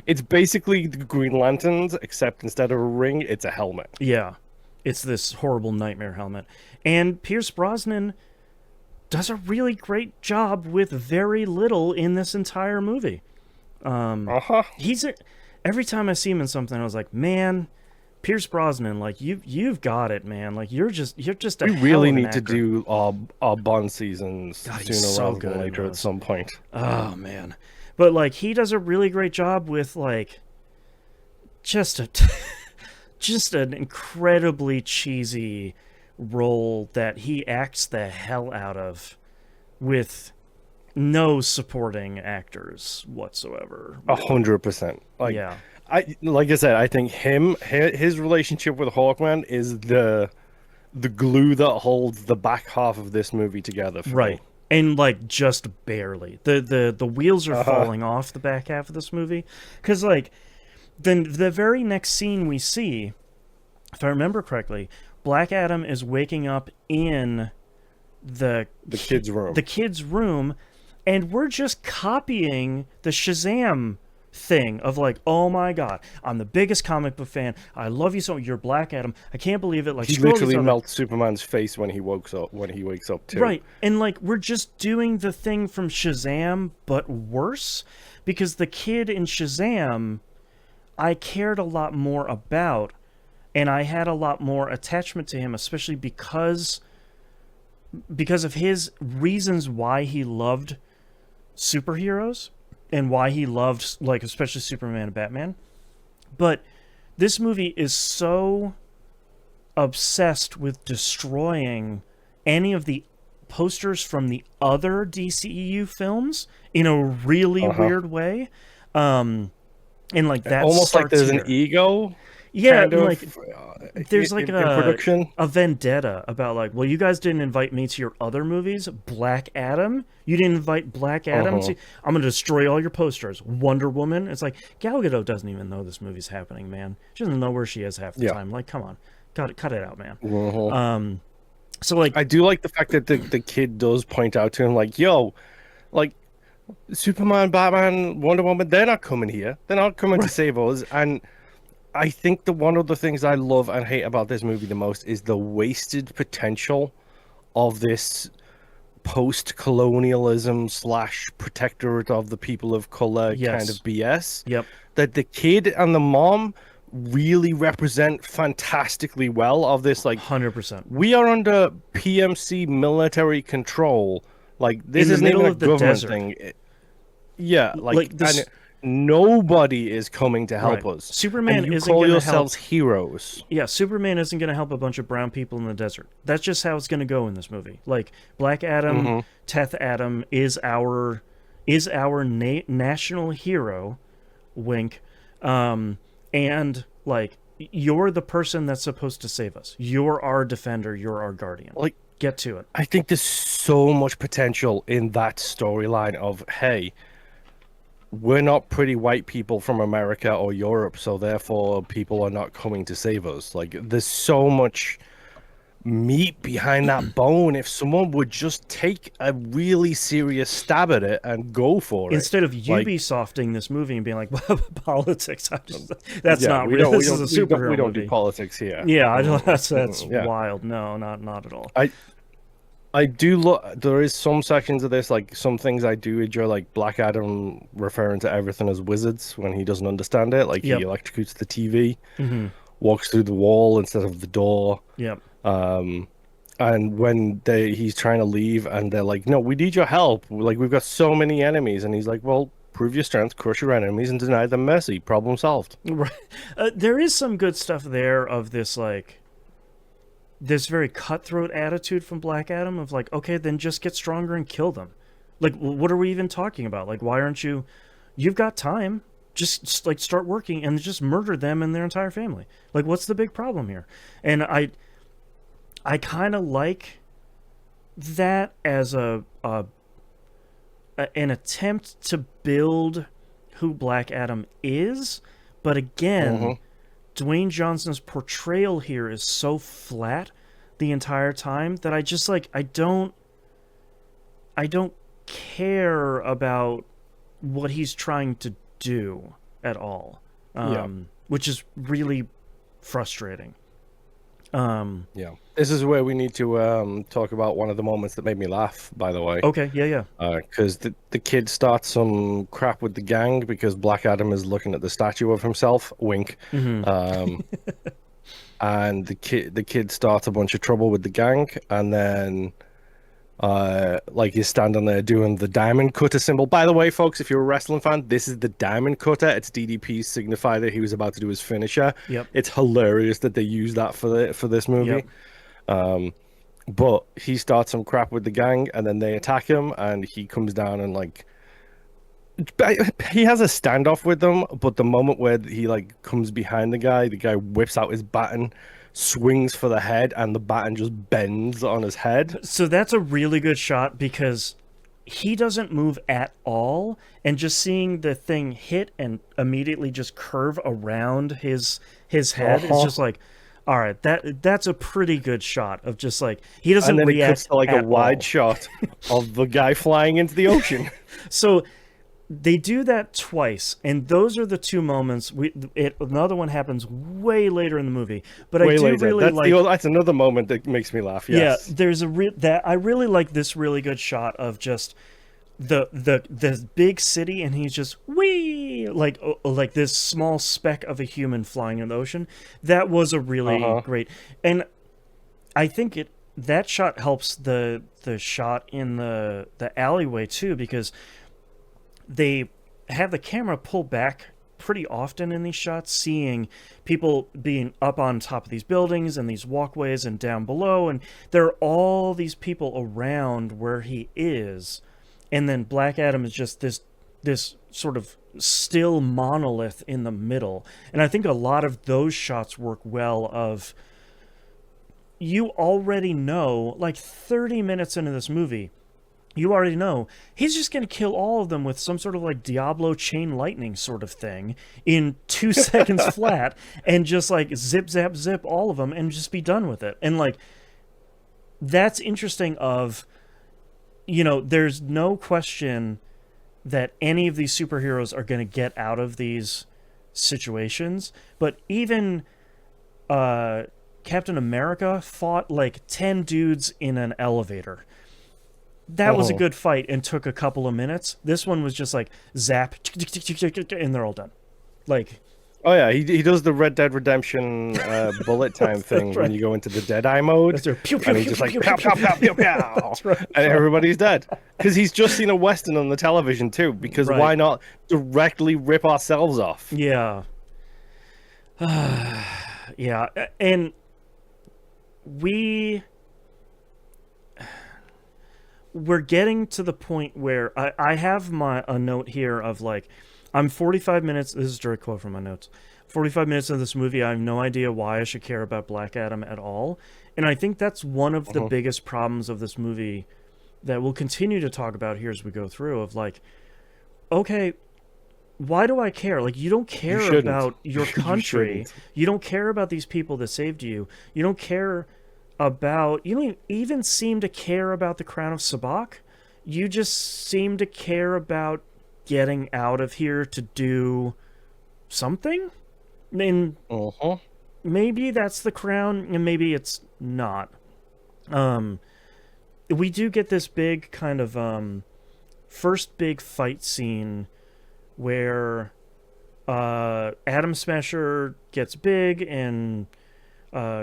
It's basically the Green Lanterns, except instead of a ring, it's a helmet. yeah, it's this horrible nightmare helmet, and Pierce Brosnan does a really great job with very little in this entire movie. Uh-huh. He's a, every time I see him in something, I was like, man, Pierce Brosnan, like you've got it, man. Like you're just a We hell really of an need to actor. do our Bond seasons God, he's sooner so rather good than in later at those. some point. Oh man, but like he does a really great job with like just a just an incredibly cheesy role that he acts the hell out of with no supporting actors whatsoever. Really, 100%. yeah, Like I said, I think his relationship with Hawkman is the glue that holds the back half of this movie together for me. right. And like just barely. The wheels are Uh-huh. falling off the back half of this movie cuz like then the very next scene we see, if I remember correctly, Black Adam is waking up in The kid's room. the kid's room, and we're just copying the Shazam thing of like, oh my god, I'm the biggest comic book fan. I love you so. You're Black Adam. I can't believe it. Like, He screw all these literally other melts Superman's face when he wakes up too. right, and like we're just doing the thing from Shazam, but worse, because the kid in Shazam, I cared a lot more about, and I had a lot more attachment to him, especially because of his reasons why he loved superheroes and why he loved like especially Superman and Batman. But this movie is so obsessed with destroying any of the posters from the other DCEU films in a really Uh-huh. weird way. Um and like that Almost like starts there's an here. ego Yeah, kind and of like there's like in production. a vendetta about like, well, you guys didn't invite me to your other movies. Black Adam, you didn't invite Black Adam Uh-huh. to. I'm gonna destroy all your posters. Wonder Woman, it's like Gal Gadot doesn't even know this movie's happening, man. She doesn't know where she is half the Yeah. time. Like, come on, cut it out, man. Uh-huh. So like, I do like the fact that the kid does point out to him, like, yo, like, Superman, Batman, Wonder Woman, they're not coming here. They're not coming to save us. And I think the one of the things I love and hate about this movie the most is the wasted potential of this post-colonialism slash protectorate of the people of color kind yes, of BS yep, that the kid and the mom really represent fantastically well of this, like, 100%. we are under PMC military control. Like, this In the isn't even middle a of the government desert, thing. Yeah, like, like and this. nobody is coming to help Right, us. Superman And you isn't call gonna help. yourselves heroes. Yeah, Superman isn't going to help a bunch of brown people in the desert. That's just how it's going to go in this movie. Like Black Adam, Hmm. Teth Adam is our national hero, wink. And like you're the person that's supposed to save us. You're our defender, you're our guardian. Like, Get to it. I think there's so much potential in that storyline of, hey, we're not pretty white people from America or Europe, so therefore people are not coming to save us. Like, there's so much meat behind that bone if someone would just take a really serious stab at it and go for it. Instead of Like, Ubisofting this movie and being like, well, politics, that's yeah, not real. This is a we superhero don't do movie. politics here. Yeah, I don't, that's Yeah, wild. No, not at all. I do look. There is some sections of this, like some things I do enjoy, like Black Adam referring to everything as wizards when he doesn't understand it. Like he Yep. electrocutes the TV, Mm-hmm. walks through the wall instead of the door. Yep. And when he's trying to leave, and they're like, "No, we need your help. Like we've got so many enemies," and he's like, "Well, prove your strength, crush your enemies, and deny them mercy. Problem solved." Right. There is some good stuff there of this, like, this very cutthroat attitude from Black Adam of like, okay, then just get stronger and kill them. Like, what are we even talking about? Like, why aren't you? You've got time. Just like start working and just murder them and their entire family. Like, what's the big problem here? And I kind of like that as an attempt to build who Black Adam is, but again, Dwayne Johnson's portrayal here is so flat the entire time that I just like I don't care about what he's trying to do at all, which is really frustrating. Yeah, this is where we need to talk about one of the moments that made me laugh, by the way. Okay, yeah. Because the kid starts some crap with the gang because Black Adam is looking at the statue of himself. Wink. Mm-hmm. And the kid starts a bunch of trouble with the gang, and then like he's standing there doing the diamond cutter symbol. By the way, folks, if you're a wrestling fan, this is the diamond cutter. It's DDP's signifier that he was about to do his finisher. Yep. It's hilarious that they use that for this movie. Yep. But he starts some crap with the gang, and then they attack him, and he comes down and like he has a standoff with them. But the moment where he like comes behind the guy whips out his baton, swings for the head, and the baton just bends on his head. So that's a really good shot because he doesn't move at all, and just seeing the thing hit and immediately just curve around his head is just like, all right, that's a pretty good shot of just like he doesn't and then react it cuts to like a wide all. shot of the guy flying into the ocean. So they do that twice, and those are the two moments. Another one happens way later in the movie, but Way I do later. really like. That's another moment that makes me laugh. Yes. Yeah, there's that I really like this really good shot of just the big city, and he's just wee like this small speck of a human flying in the ocean. That was a really great, and I think that shot helps the shot in the alleyway too, because they have the camera pull back pretty often in these shots, seeing people being up on top of these buildings and these walkways and down below, and there are all these people around where he is, and then Black Adam is just this sort of still monolith in the middle. And I think a lot of those shots work well of you already know, like 30 minutes into this movie, you already know he's just going to kill all of them with some sort of like Diablo chain lightning sort of thing in 2 seconds flat, and just like zip, zap, zip all of them and just be done with it. And like, that's interesting of, there's no question that any of these superheroes are going to get out of these situations. But even Captain America fought like 10 dudes in an elevator. That was a good fight and took a couple of minutes. This one was just like zap, and they're all done. Like, oh yeah, he does the Red Dead Redemption bullet time thing when you go into the Deadeye mode, and he's just like pow pow pow pow pow, and everybody's dead because he's just seen a western on the television too. Because why not directly rip ourselves off? Yeah, yeah, and we're getting to the point where I have a note here of like, I'm 45 minutes. This is a direct quote from my notes. 45 minutes of this movie, I have no idea why I should care about Black Adam at all. And I think that's one of the biggest problems of this movie that we'll continue to talk about here as we go through, of like, okay, why do I care? Like, you don't care about your country. You don't care about these people that saved you. You don't care about, you don't even seem to care about the Crown of Sabak. You just seem to care about getting out of here to do something. I mean, Uh-huh. maybe that's the crown, and maybe it's not. Um, we do get this big kind of first big fight scene where Atom Smasher gets big and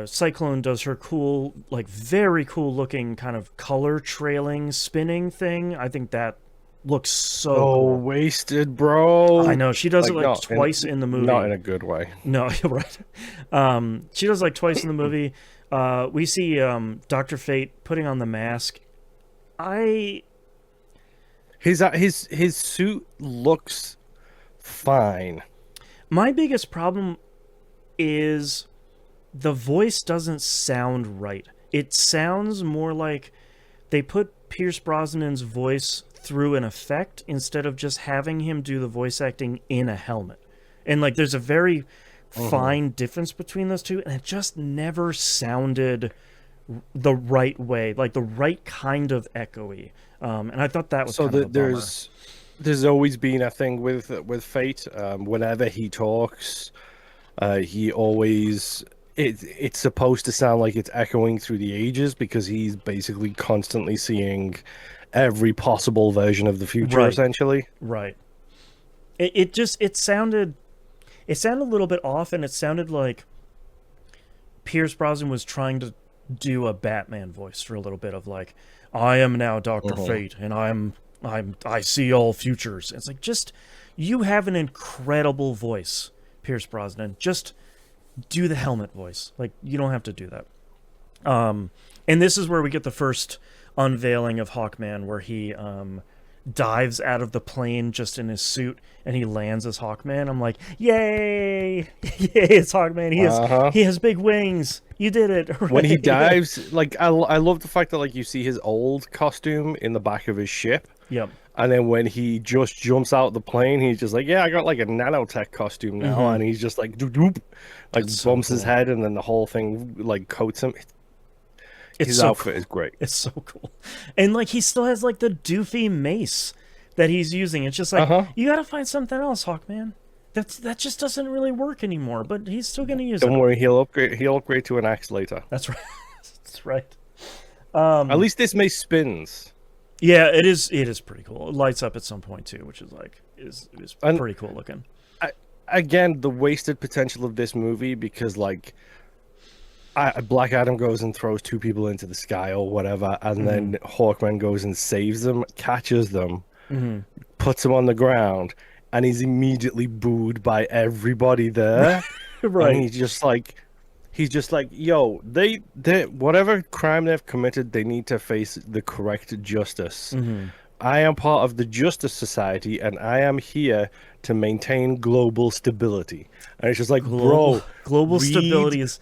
Cyclone does her cool, like very cool looking kind of color trailing spinning thing. I think that looks so So cool. wasted, I bro. know she does it Like like twice in the not movie. in a good way. No, you're right. She does like twice in the movie. We see Dr. Fate putting on the mask. I His suit looks fine. My biggest problem is the voice doesn't sound right. It sounds more like they put Pierce Brosnan's voice through an effect instead of just having him do the voice acting in a helmet. And like there's a very Mhm. fine difference between those two, and it just never sounded the right way, like the right kind of echoey. And I thought that was So kind of a bummer. there's always been a thing with Fate. Whenever he talks, he always it's supposed to sound like it's echoing through the ages because he's basically constantly seeing every possible version of the future, Right, essentially. right. It just it sounded a little bit off, and it sounded like Pierce Brosnan was trying to do a Batman voice for a little bit of like, I am now Doctor Mhm. Fate, and I see all futures. It's like just you have an incredible voice, Pierce Brosnan. Just do the helmet voice. Like you don't have to do that. And this is where we get the first unveiling of Hawkman, where he dives out of the plane just in his suit and he lands as Hawkman. I'm like, yay, yay! It's Hawkman. Uh-huh. He has big wings. You did it! When he Hooray! dives, like I love the fact that like you see his old costume in the back of his ship, Yep. and then when he just jumps out the plane, he's just like, yeah, I got like a nanotech costume now, Mm-hmm. and he's just like doop doop, It's like so bumps his cool. head, and then the whole thing like coats him. It's His so outfit cool. is great. It's so cool. And like he still has like the doofy mace that he's using. It's just like Uh-huh. you got to find something else, Hawkman. That just doesn't really work anymore. But he's still gonna use it. Don't worry, he'll upgrade. He'll upgrade to an axe later. That's right. That's right. At least this mace spins. Yeah, it is. It is pretty cool. It lights up at some point too, which is like is And pretty cool looking. I, again, the wasted potential of this movie because like Black Adam goes and throws two people into the sky or whatever, and Mm-hmm. then Hawkman goes and saves them, catches them, Mm-hmm. puts him on the ground, and he's immediately booed by everybody there. And Right. he's just like, yo, they whatever crime they've committed, they need to face the correct justice. Mm-hmm. I am part of the Justice Society, and I am here to maintain global stability. And it's just like, bro, Global read stability is.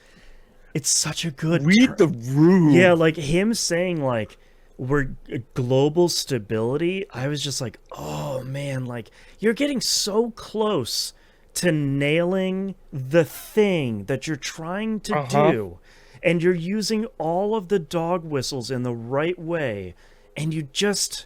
It's such a good read term. the Yeah, room. like him saying like we're global stability. I was just like, oh man, like you're getting so close to nailing the thing that you're trying to Uh-huh. do, and you're using all of the dog whistles in the right way, and you're just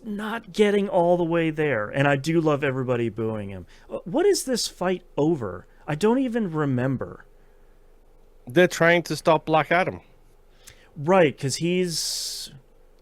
not getting all the way there. And I do love everybody booing him. What is this fight over? I don't even remember. They're trying to stop Black Adam. Right, because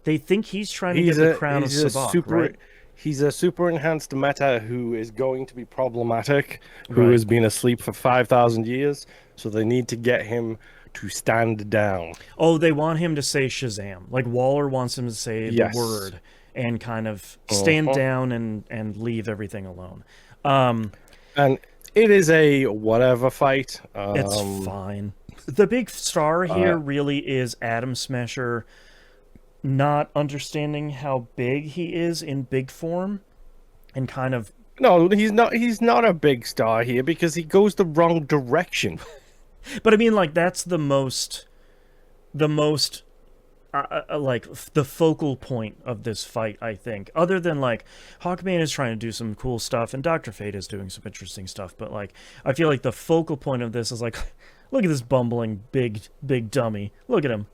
they think he's trying to get the crown of He's a Sabak, super right? he's a super enhanced meta who is going to be problematic, who Right. has been asleep for 5,000 years, so they need to get him to stand down. Oh, they want him to say Shazam. Like Waller wants him to say the Yes. word and kind of stand Uh-huh. down and leave everything alone. Um, And it is a whatever fight. it's fine. The big star Uh, here really is Atom Smasher not understanding how big he is in big form and kind of. no, he's not a big star here because he goes the wrong direction. But I mean, like that's the most like the focal point of this fight, I think, other than like Hawkman is trying to do some cool stuff and Dr. Fate is doing some interesting stuff, but like I feel like the focal point of this is like Look at this bumbling big dummy. Look at him.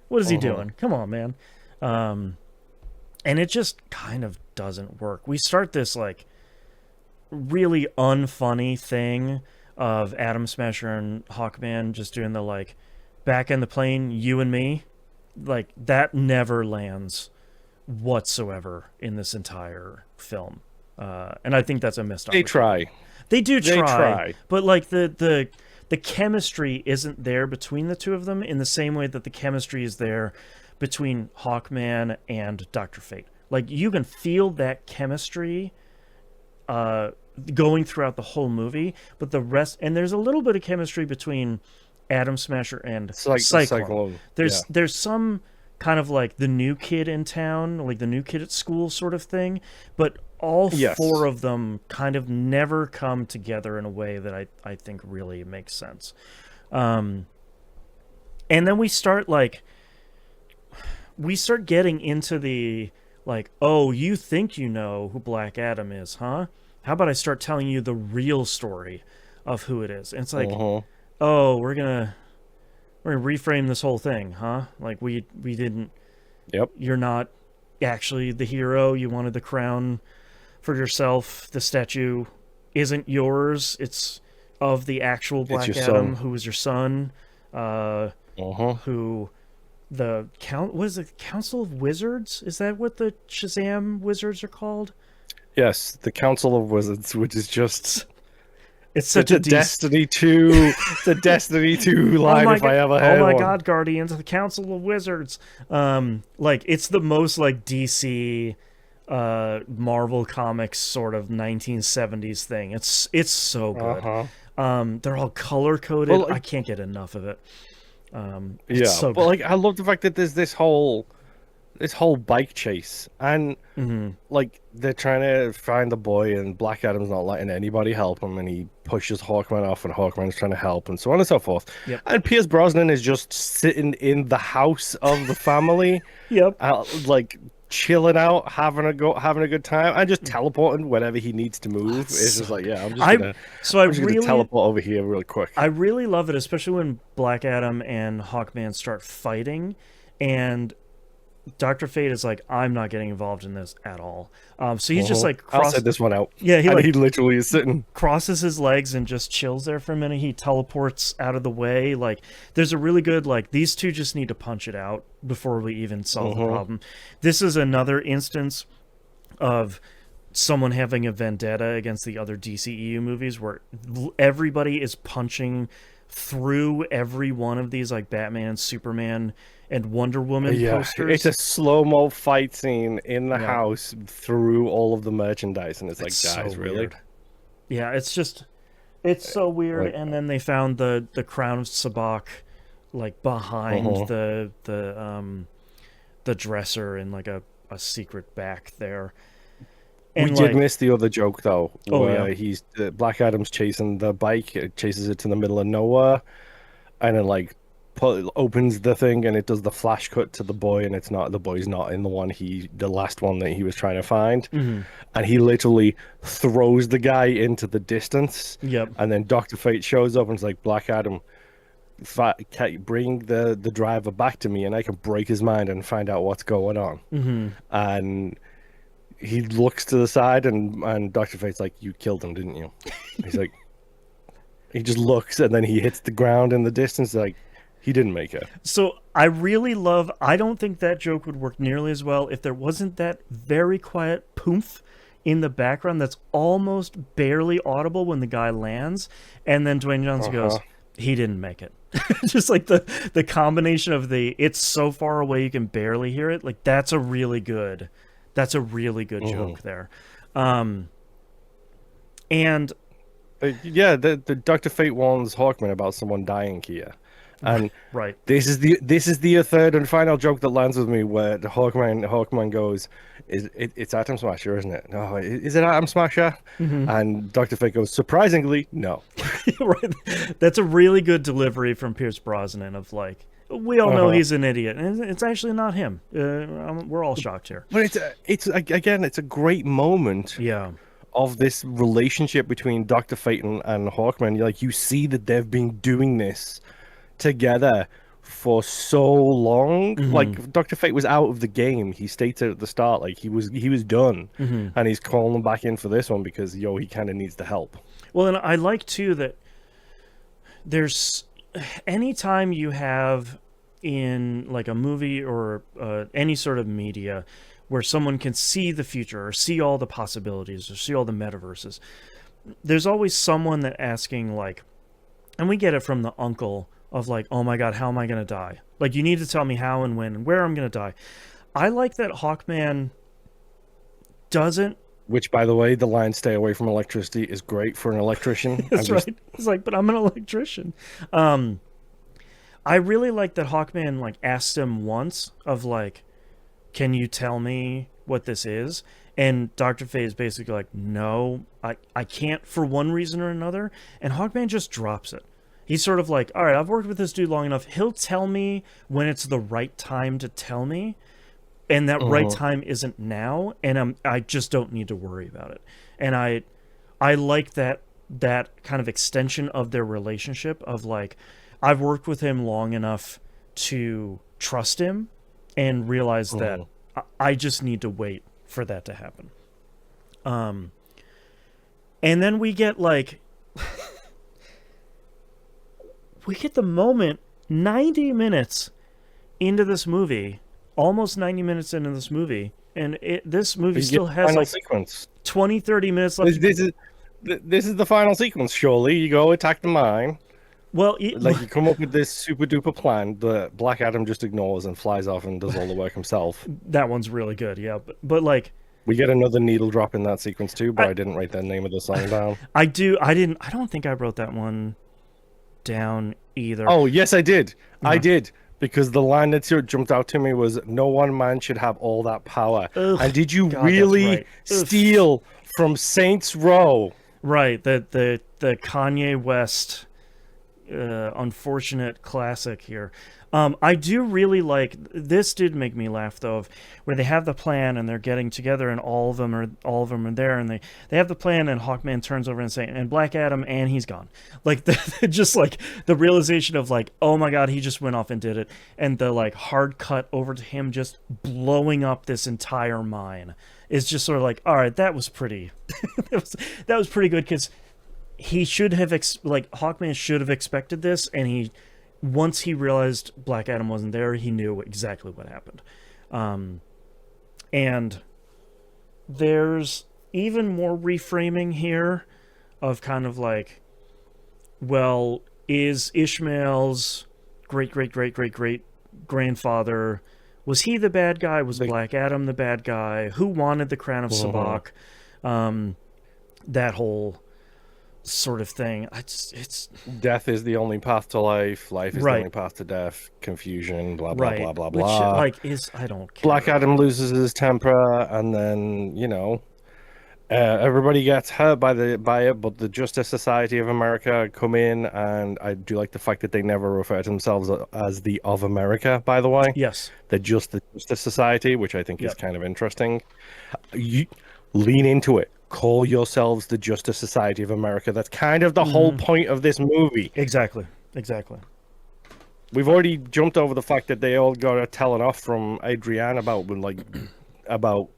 What is he doing? Come on, man. And it just kind of doesn't work. We start this like really unfunny thing of Atom Smasher and Hawkman just doing the like back in the plane, you and me. Like that never lands whatsoever in this entire film. And I think that's a missed opportunity. They try. They do try. They try. But like the chemistry isn't there between the two of them in the same way that the chemistry is there between Hawkman and Dr. Fate. Like you can feel that chemistry going throughout the whole movie, but the rest, and there's a little bit of chemistry between Atom Smasher and Cyclone. There's some kind of like the new kid in town, like the new kid at school sort of thing, but all four of them kind of never come together in a way that I think really makes sense. And then we start getting into the like, oh, you think you know who Black Adam is, huh? How about I start telling you the real story of who it is? And it's like, oh, we're gonna reframe this whole thing, huh? Like we didn't. Yep. You're not actually the hero. You wanted the crown for yourself. The statue isn't yours. It's of the actual Black Adam, who was your son. Who the what is it? Council of Wizards? Is that what the Shazam wizards are called? Yes, the Council of Wizards, which is just it's such a Destiny 2 it's a Destiny 2 line if I ever heard one. God, Guardians of the Council of Wizards. Like it's the most like DC Marvel Comics sort of 1970s thing. It's so good. They're all color coded. Well, I can't get enough of it. So but like I love the fact that there's this whole bike chase, and like they're trying to find the boy, and Black Adam's not letting anybody help him, and he pushes Hawkman off, and Hawkman's trying to help, and so on and so forth. And Pierce Brosnan is just sitting in the house of the family, like chilling out, having a good time, and just teleporting whenever he needs to move. It's just like, I'm just gonna teleport over here really quick. I really love it, especially when Black Adam and Hawkman start fighting, and Dr. Fate is like, I'm not getting involved in this at all. So he's just like, I'll set this one out. Yeah, he literally is sitting, crosses his legs and just chills there for a minute. He teleports out of the way. Like, there's a really good, like, these two just need to punch it out before we even solve the problem. This is another instance of someone having a vendetta against the other DCEU movies where everybody is punching through every one of these, like, Batman, Superman, and Wonder Woman posters. It's a slow-mo fight scene in the house through all of the merchandise, and it's like, guys, so really? Weird. Yeah, it's so weird. Like, and then they found the crown of Sabak, like behind the dresser in like a secret back there. And we did miss the other joke though, where he's Black Adam's chasing the bike, it chases it to the middle of nowhere, and then like opens the thing, and it does the flash cut to the boy, and the boy's not in the last one that he was trying to find, and he literally throws the guy into the distance. And then Dr. Fate shows up and is like, Black Adam, bring the driver back to me, and I can break his mind and find out what's going on. And he looks to the side, and Dr. Fate's like, you killed him, didn't you? He's like, he just looks, and then he hits the ground in the distance, like, he didn't make it. So I don't think that joke would work nearly as well if there wasn't that very quiet poof in the background that's almost barely audible when the guy lands, and then Dwayne Johnson goes, he didn't make it. Just like the combination of it's so far away you can barely hear it. Like that's a really good joke there. And the Dr. Fate warns Hawkman about someone dying here. And right, this is the third and final joke that lands with me, where the Hawkman goes, it's Atom Smasher, isn't it? No, is it Atom Smasher? And Dr. Fate goes, surprisingly, no. Right, that's a really good delivery from Pierce Brosnan of like, we all know he's an idiot, and it's actually not him. We're all shocked here. But it's a great moment. of this relationship between Dr. Fate and Hawkman. Like, you see that they've been doing this together for so long. Mm-hmm. Like, Dr. Fate was out of the game. He stated at the start, like, he was done. Mm-hmm. And he's calling him back in for this one because, he kind of needs the help. Well, and I like too that there's anytime you have in like a movie or any sort of media where someone can see the future or see all the possibilities or see all the metaverses, there's always someone that asking like, and we get it from the uncle of like, oh my god, how am I going to die? Like, you need to tell me how and when and where I'm going to die. I like that Hawkman doesn't. Which, by the way, the line "stay away from electricity" is great for an electrician. That's right. It's like, but I'm an electrician. I really like that Hawkman like asked him once of like, can you tell me what this is? And Dr. Fate is basically like, no, I can't for one reason or another. And Hawkman just drops it. He's sort of like, all right, I've worked with this dude long enough. He'll tell me when it's the right time to tell me. And that right time isn't now. And I just don't need to worry about it. And I like that kind of extension of their relationship of like, I've worked with him long enough to trust him and realize that I just need to wait for that to happen. And then we get like we get the moment 90 minutes into this movie, almost 90 minutes into this movie, and this movie still has like sequence. 20-30 minutes left. This is the final sequence, surely. You go attack the mine. Well, you come up with this super duper plan that Black Adam just ignores and flies off and does all the work himself. That one's really good, yeah. But like, we get another needle drop in that sequence too, but I didn't write the name of the song down. I don't think I wrote that one down either. Oh, yes, I did. Yeah. I did. Because the line that jumped out to me was, no one man should have all that power. Ugh, and did you really steal from Saints Row? Right, the Kanye West unfortunate classic here. I do really like this. Did make me laugh though, of where they have the plan and they're getting together and all of them are there and they have the plan and Hawkman turns over and saying, and Black Adam, and he's gone. Like just like the realization of like, oh my god, he just went off and did it, and the like hard cut over to him just blowing up this entire mine is just sort of like, all right, that was pretty that was pretty good, because he should have Hawkman should have expected this, and once he realized Black Adam wasn't there, he knew exactly what happened. And there's even more reframing here of kind of like, well, is Ishmael's great grandfather, was he the bad guy? Was Black Adam the bad guy? Who wanted the crown of Sabak? That whole sort of thing. It's death is the only path to life. Life is the only path to death. Confusion. Blah blah blah blah blah. Which I don't care. Black Adam loses his temper, and then everybody gets hurt by it. But the Justice Society of America come in, and I do like the fact that they never refer to themselves as the of America. By the way, yes, they're just the Justice Society, which I think is kind of interesting. You lean into it. Call yourselves the Justice Society of America. That's kind of the whole point of this movie. Exactly. We've already jumped over the fact that they all got a telling off from Adrienne about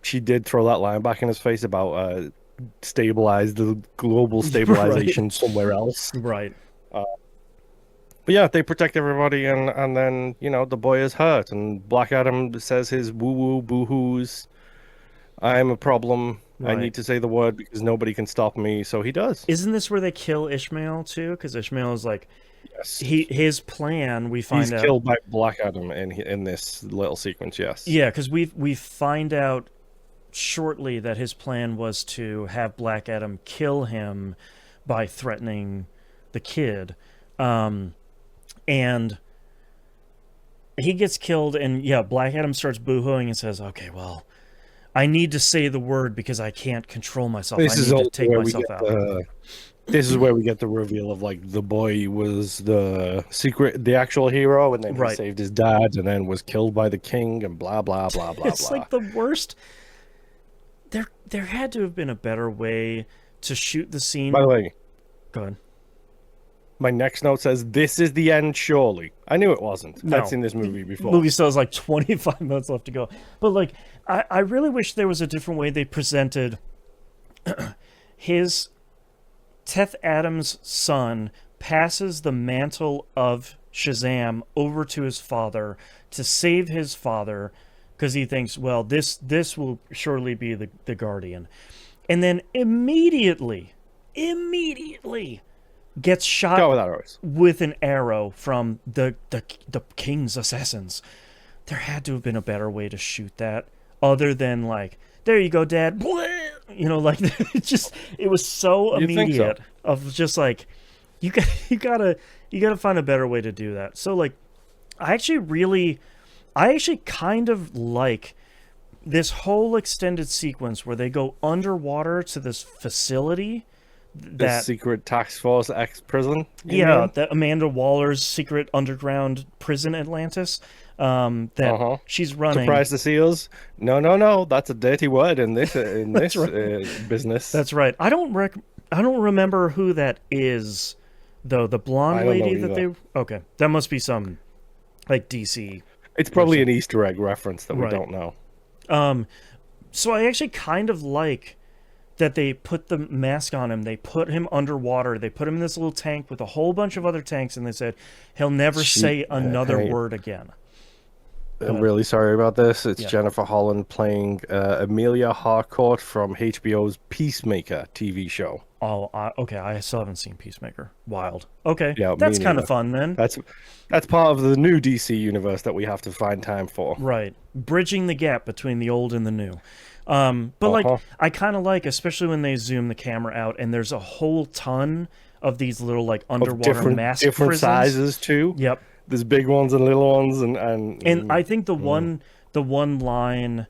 she did throw that line back in his face about stabilize the global stabilization somewhere else. Right. But yeah, they protect everybody, and then the boy is hurt, and Black Adam says his woo woo boo hoos. I'm a problem. Right. I need to say the word because nobody can stop me, so he does. Isn't this where they kill Ishmael too? Because Ishmael is like, yes, his plan. We find he's killed by Black Adam in this little sequence. Yes. Yeah, because we find out shortly that his plan was to have Black Adam kill him by threatening the kid, and he gets killed, and Black Adam starts boohooing and says, "Okay, well, I need to say the word because I can't control myself. I need to take myself out." This is where we get the reveal of like the boy was the actual hero, and then he saved his dad, and then was killed by the king, and blah blah blah blah. It's like the worst. there had to have been a better way to shoot the By the scene. way, Go ahead. my next note says, "This is the end, surely." I knew it wasn't. I'd No, seen this movie before. movie still has like 25 minutes left to go. But like, I really wish there was a different way they presented his Teth Adams' son passes the mantle of Shazam over to his father to save his father because he thinks, well, this will surely be the Guardian, and then immediately gets shot Go with that, Royce. with an arrow from the king's assassins. There had to have been a better way to shoot that, other than like, there you go, Dad. You know, like it was so You'd think so. immediate of just like you gotta find a better way to do that. So like, I actually kind of like this whole extended sequence where they go underwater to this facility The that secret tax force X prison. yeah, that Amanda Waller's secret underground prison Atlantis that she's running. Surprised to see us? No, no, no. That's a dirty word in this business. That's right. I don't remember who that is though. The blonde I don't know lady that either. they okay. That must be some like DC. It's probably an Easter egg reference that we Right. don't know. So I actually kind of like that they put the mask on him. They put him underwater. They put him in this little tank with a whole bunch of other tanks, and they said he'll never say another hey. word again. I'm really sorry about this. It's Yeah. Jennifer Holland playing Amelia Harcourt from HBO's Peacemaker TV show. Oh, okay. I still haven't seen Peacemaker. Wild. Okay, Yeah, me that's kind neither. of fun then. That's part of the new DC universe that we have to find time for. Right, bridging the gap between the old and the new. But like, I kind of like, especially when they zoom the camera out, and there's a whole ton of these little like underwater mask different prisons. sizes too. Yep. There's big ones and little ones, and I think the one line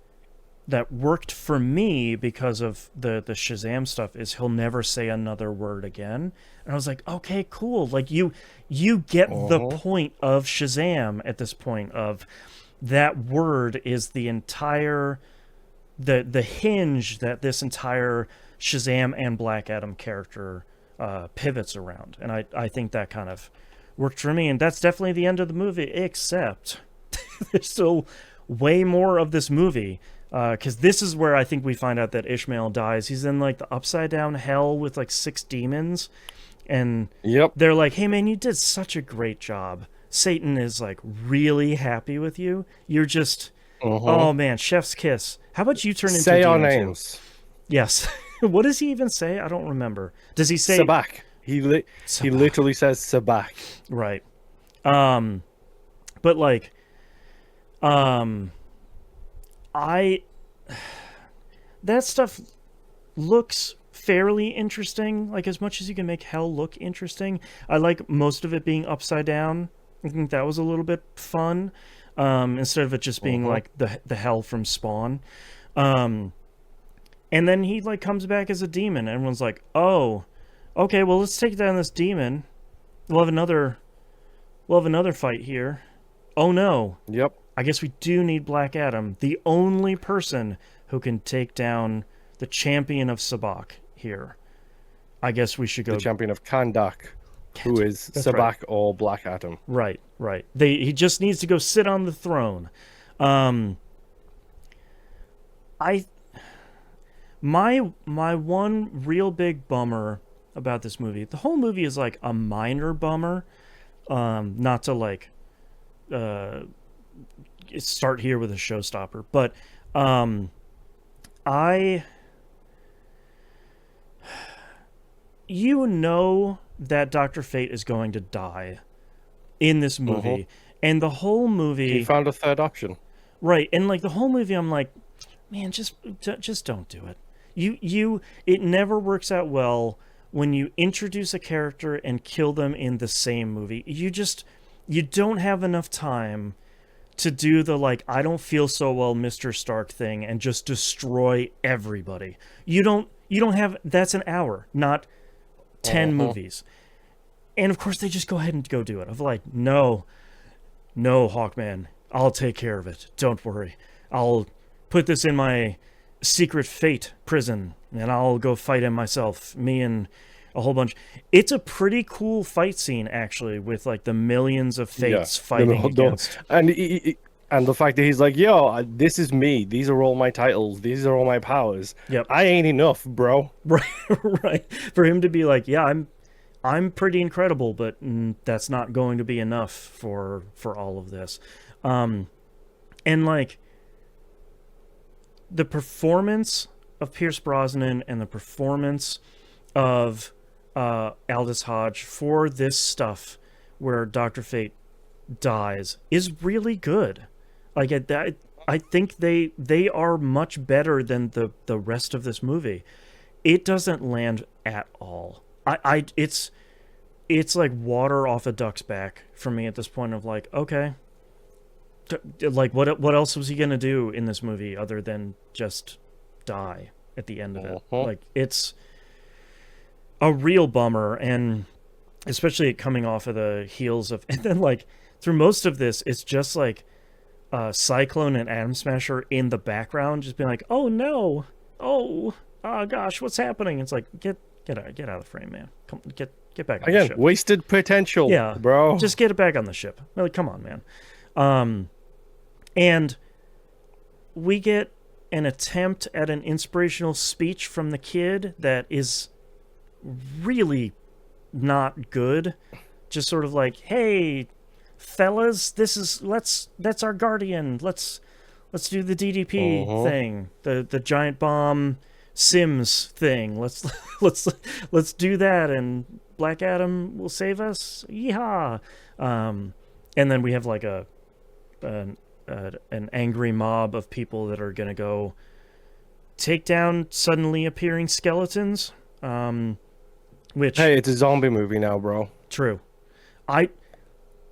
that worked for me because of the Shazam stuff is he'll never say another word again. And I was like, okay, cool. Like you get the point of Shazam at this point of that word is the entire the hinge that this entire Shazam and Black Adam character pivots around. And I think that kind of worked for me, and that's definitely the end of the movie, except there's still way more of this movie, because this is where I think we find out that Ishmael dies. He's in like the upside down hell with like 6 demons, and yep. they're like, hey man, you did such a great job. Satan is like really happy with you. You're just oh man, chef's kiss. How about you turn into Say our demon too? names. Yes. What does he even say? I don't remember. Does he say Sabak. He literally says Sabak. Right. But like, I that stuff looks fairly interesting. Like, as much as you can make hell look interesting, I like most of it being upside down. I think that was a little bit fun, instead of it just being like the hell from Spawn. And then he like comes back as a demon. Everyone's like, oh, okay, well, let's take down this demon. We'll have another fight here. Oh no. Yep. I guess we do need Black Adam, the only person who can take down the champion of Sabak here. I guess we should go. The champion of Kandak, who is Sabak right. or Black Adam. Right. He just needs to go sit on the throne. My one real big bummer about this movie, the whole movie is like a minor bummer, not to like start here with a showstopper, but you know that Dr. Fate is going to die in this movie, and the whole movie He found a third option. right, and like the whole movie I'm like, man, just don't do it. It never works out well when you introduce a character and kill them in the same movie. You don't have enough time to do the like, I don't feel so well, Mr. Stark thing and just destroy everybody. You don't have, that's an hour, not 10 movies. And of course they just go ahead and go do it. Of like, no, Hawkman, I'll take care of it. Don't worry. I'll put this in my secret fate prison, and I'll go fight him myself. Me and a whole bunch. It's a pretty cool fight scene, actually, with like the millions of fates fighting against. And and the fact that he's like, yo, this is me. These are all my titles. These are all my powers. Yep. I ain't enough, bro. Right, right. For him to be like, yeah, I'm pretty incredible, but that's not going to be enough for all of this. And like the performance of Pierce Brosnan and the performance of Aldous Hodge for this stuff where Dr. Fate dies is really good. Like that, I think they are much better than the rest of this movie. It doesn't land at all. It's like water off a duck's back for me at this point of like, okay, like what else was he gonna do in this movie other than just die at the end of it? Like, it's a real bummer, and especially coming off of the heels of, and then like through most of this, it's just like Cyclone and Atom Smasher in the background, just being like, "Oh no, oh gosh, what's happening?" It's like, get out of the frame, man. Come get back on the ship. Wasted potential, yeah, bro. Just get it back on the ship. Like, come on, man. And we get an attempt at an inspirational speech from the kid that is really not good. Just sort of like, hey, fellas, that's our guardian. Let's do the DDP thing, the giant bomb Sims thing. Let's do that, and Black Adam will save us. Yeehaw! And then we have like an angry mob of people that are gonna go take down suddenly appearing skeletons. Which, hey, it's a zombie movie now, bro. True.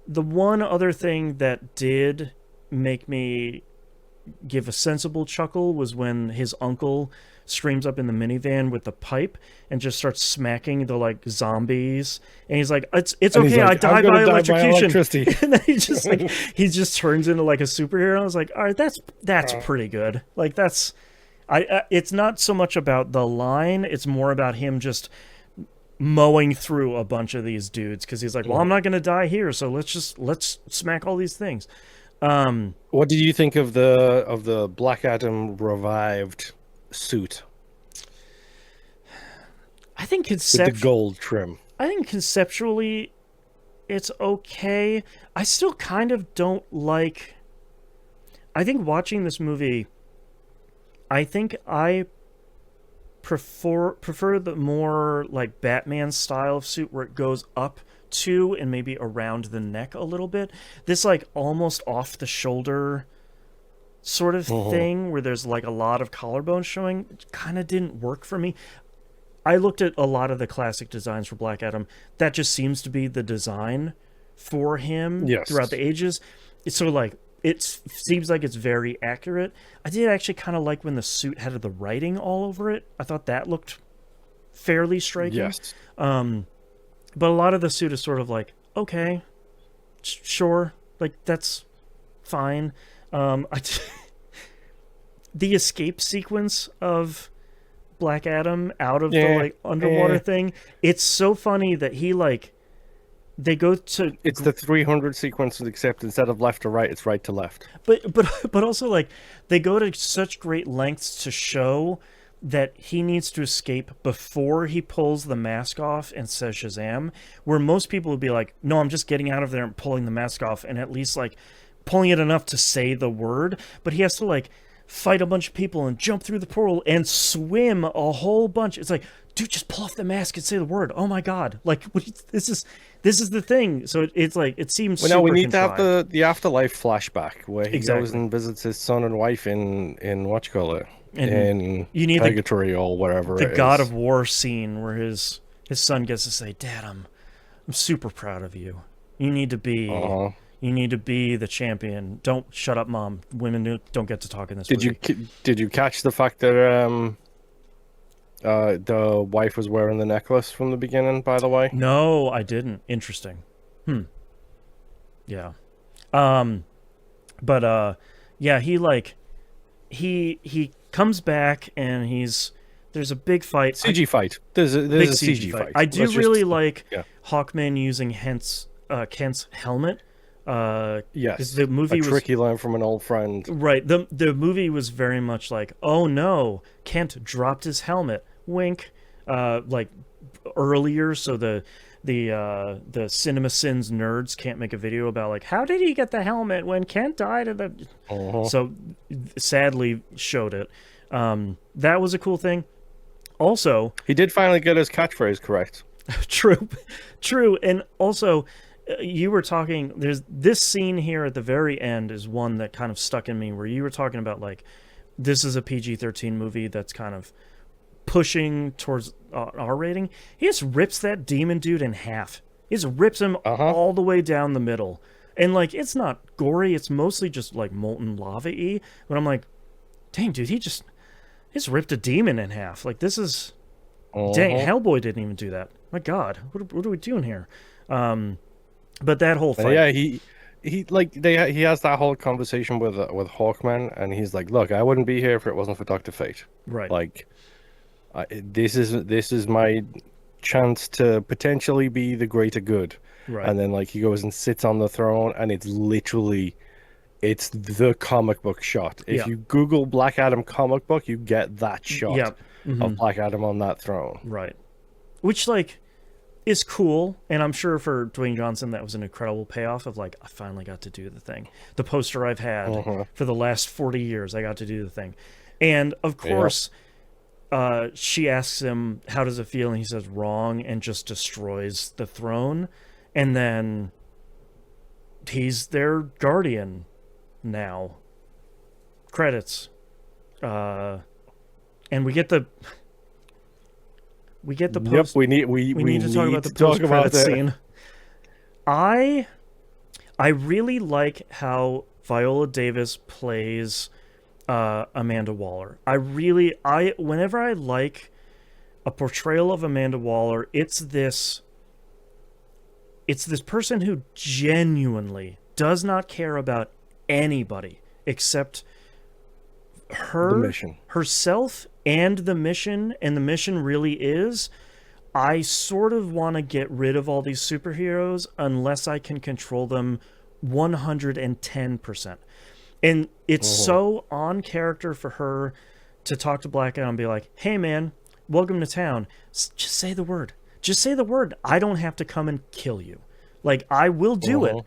The one other thing that did make me give a sensible chuckle was when his uncle screams up in the minivan with the pipe and just starts smacking the like zombies, and he's like, it's okay, like, I died by electrocution. And then he just turns into like a superhero. And I was like, all right, that's pretty good. Like, that's it's not so much about the line, it's more about him just mowing through a bunch of these dudes, because he's like, well, I'm not gonna die here, so let's smack all these things. What did you think of the Black Adam revived suit? I think with the gold trim. I think conceptually it's okay. I still kind of don't like, I think watching this movie, I think I prefer the more like Batman style of suit where it goes up to and maybe around the neck a little bit. This like almost off the shoulder sort of thing where there's like a lot of collarbone showing kind of didn't work for me. I looked at a lot of the classic designs for Black Adam. That just seems to be the design for him throughout the ages. It's sort of like, it seems like it's very accurate. I did actually kind of like when the suit had the writing all over it. I thought that looked fairly striking. Yes. But a lot of the suit is sort of like, okay, sure, like that's fine. The escape sequence of Black Adam out of the like underwater thing, it's so funny that he like, they go to, it's the 300 sequence, except instead of left to right, it's right to left. But also like they go to such great lengths to show that he needs to escape before he pulls the mask off and says Shazam, where most people would be like, no, I'm just getting out of there and pulling the mask off, and at least like pulling it enough to say the word. But he has to like fight a bunch of people and jump through the portal and swim a whole bunch. It's like, dude, just pull off the mask and say the word. Oh my god, like this is the thing. So it's like, it seems super we need contrived. to have the afterlife flashback where he goes and visits his son and wife in whatchamacallit, in you need purgatory or wherever the God of War scene where his son gets to say, Dad, I'm super proud of you. You need to be you need to be the champion. Don't shut up, Mom. Women don't get to talk in this movie. Did you catch the fact that the wife was wearing the necklace from the beginning, by the way? No, I didn't. Interesting. Yeah. But yeah, he like, he comes back and there's a big fight. CG fight. There's Big a CG CG fight. fight. I do Let's really just like yeah. Hawkman using Kent's helmet. Because Yes. the A movie was trick he learned from an old friend. right. The movie was very much like, oh no, Kent dropped his helmet. Wink. Like earlier, so the CinemaSins nerds can't make a video about like how did he get the helmet when Kent died of the. Uh-huh. So sadly showed it. That was a cool thing. Also, He did finally get his catchphrase correct. true, true, and also you were talking. There's this scene here at the very end is one that kind of stuck in me, where you were talking about like this is a PG-13 movie that's kind of pushing towards R rating. He just rips that demon dude in half. He just rips him Uh-huh. all the way down the middle, and like it's not gory. It's mostly just like molten lava-y. But I'm like, dang, dude, he just ripped a demon in half. Like this is. Dang, Uh-huh. Hellboy didn't even do that. My God, what are we doing here? But that whole And fight, yeah, he has that whole conversation with Hawkman, and he's like, "Look, I wouldn't be here if it wasn't for Doctor Fate. right, Like, this is my chance to potentially be the greater good." right, And then like he goes and sits on the throne, and it's the comic book shot. If yeah, you Google Black Adam comic book, you get that shot yeah, hmm of Black Adam on that throne. right. Which like is cool, and I'm sure for Dwayne Johnson that was an incredible payoff of like I finally got to do the thing. The poster I've had Uh-huh. for the last 40 years, I got to do the thing, and of Yep. course. She asks him, "How does it feel?" And he says, "Wrong," and just destroys the throne. And then he's their guardian now. Credits. Uh, and we get the Yep. post. We We need to talk about the post credit scene. I I really like how Viola Davis plays Amanda Waller. I whenever I like a portrayal of Amanda Waller, it's this person who genuinely does not care about anybody except the her, mission. herself, and the mission. And the mission really is I sort of want to get rid of all these superheroes unless I can control them 110%. And it's Uh-huh. so on character for her to talk to Black Adam and be like, hey man, welcome to town. Just say the word. Just say the word. I don't have to come and kill you. Like, I will do it. Uh-huh.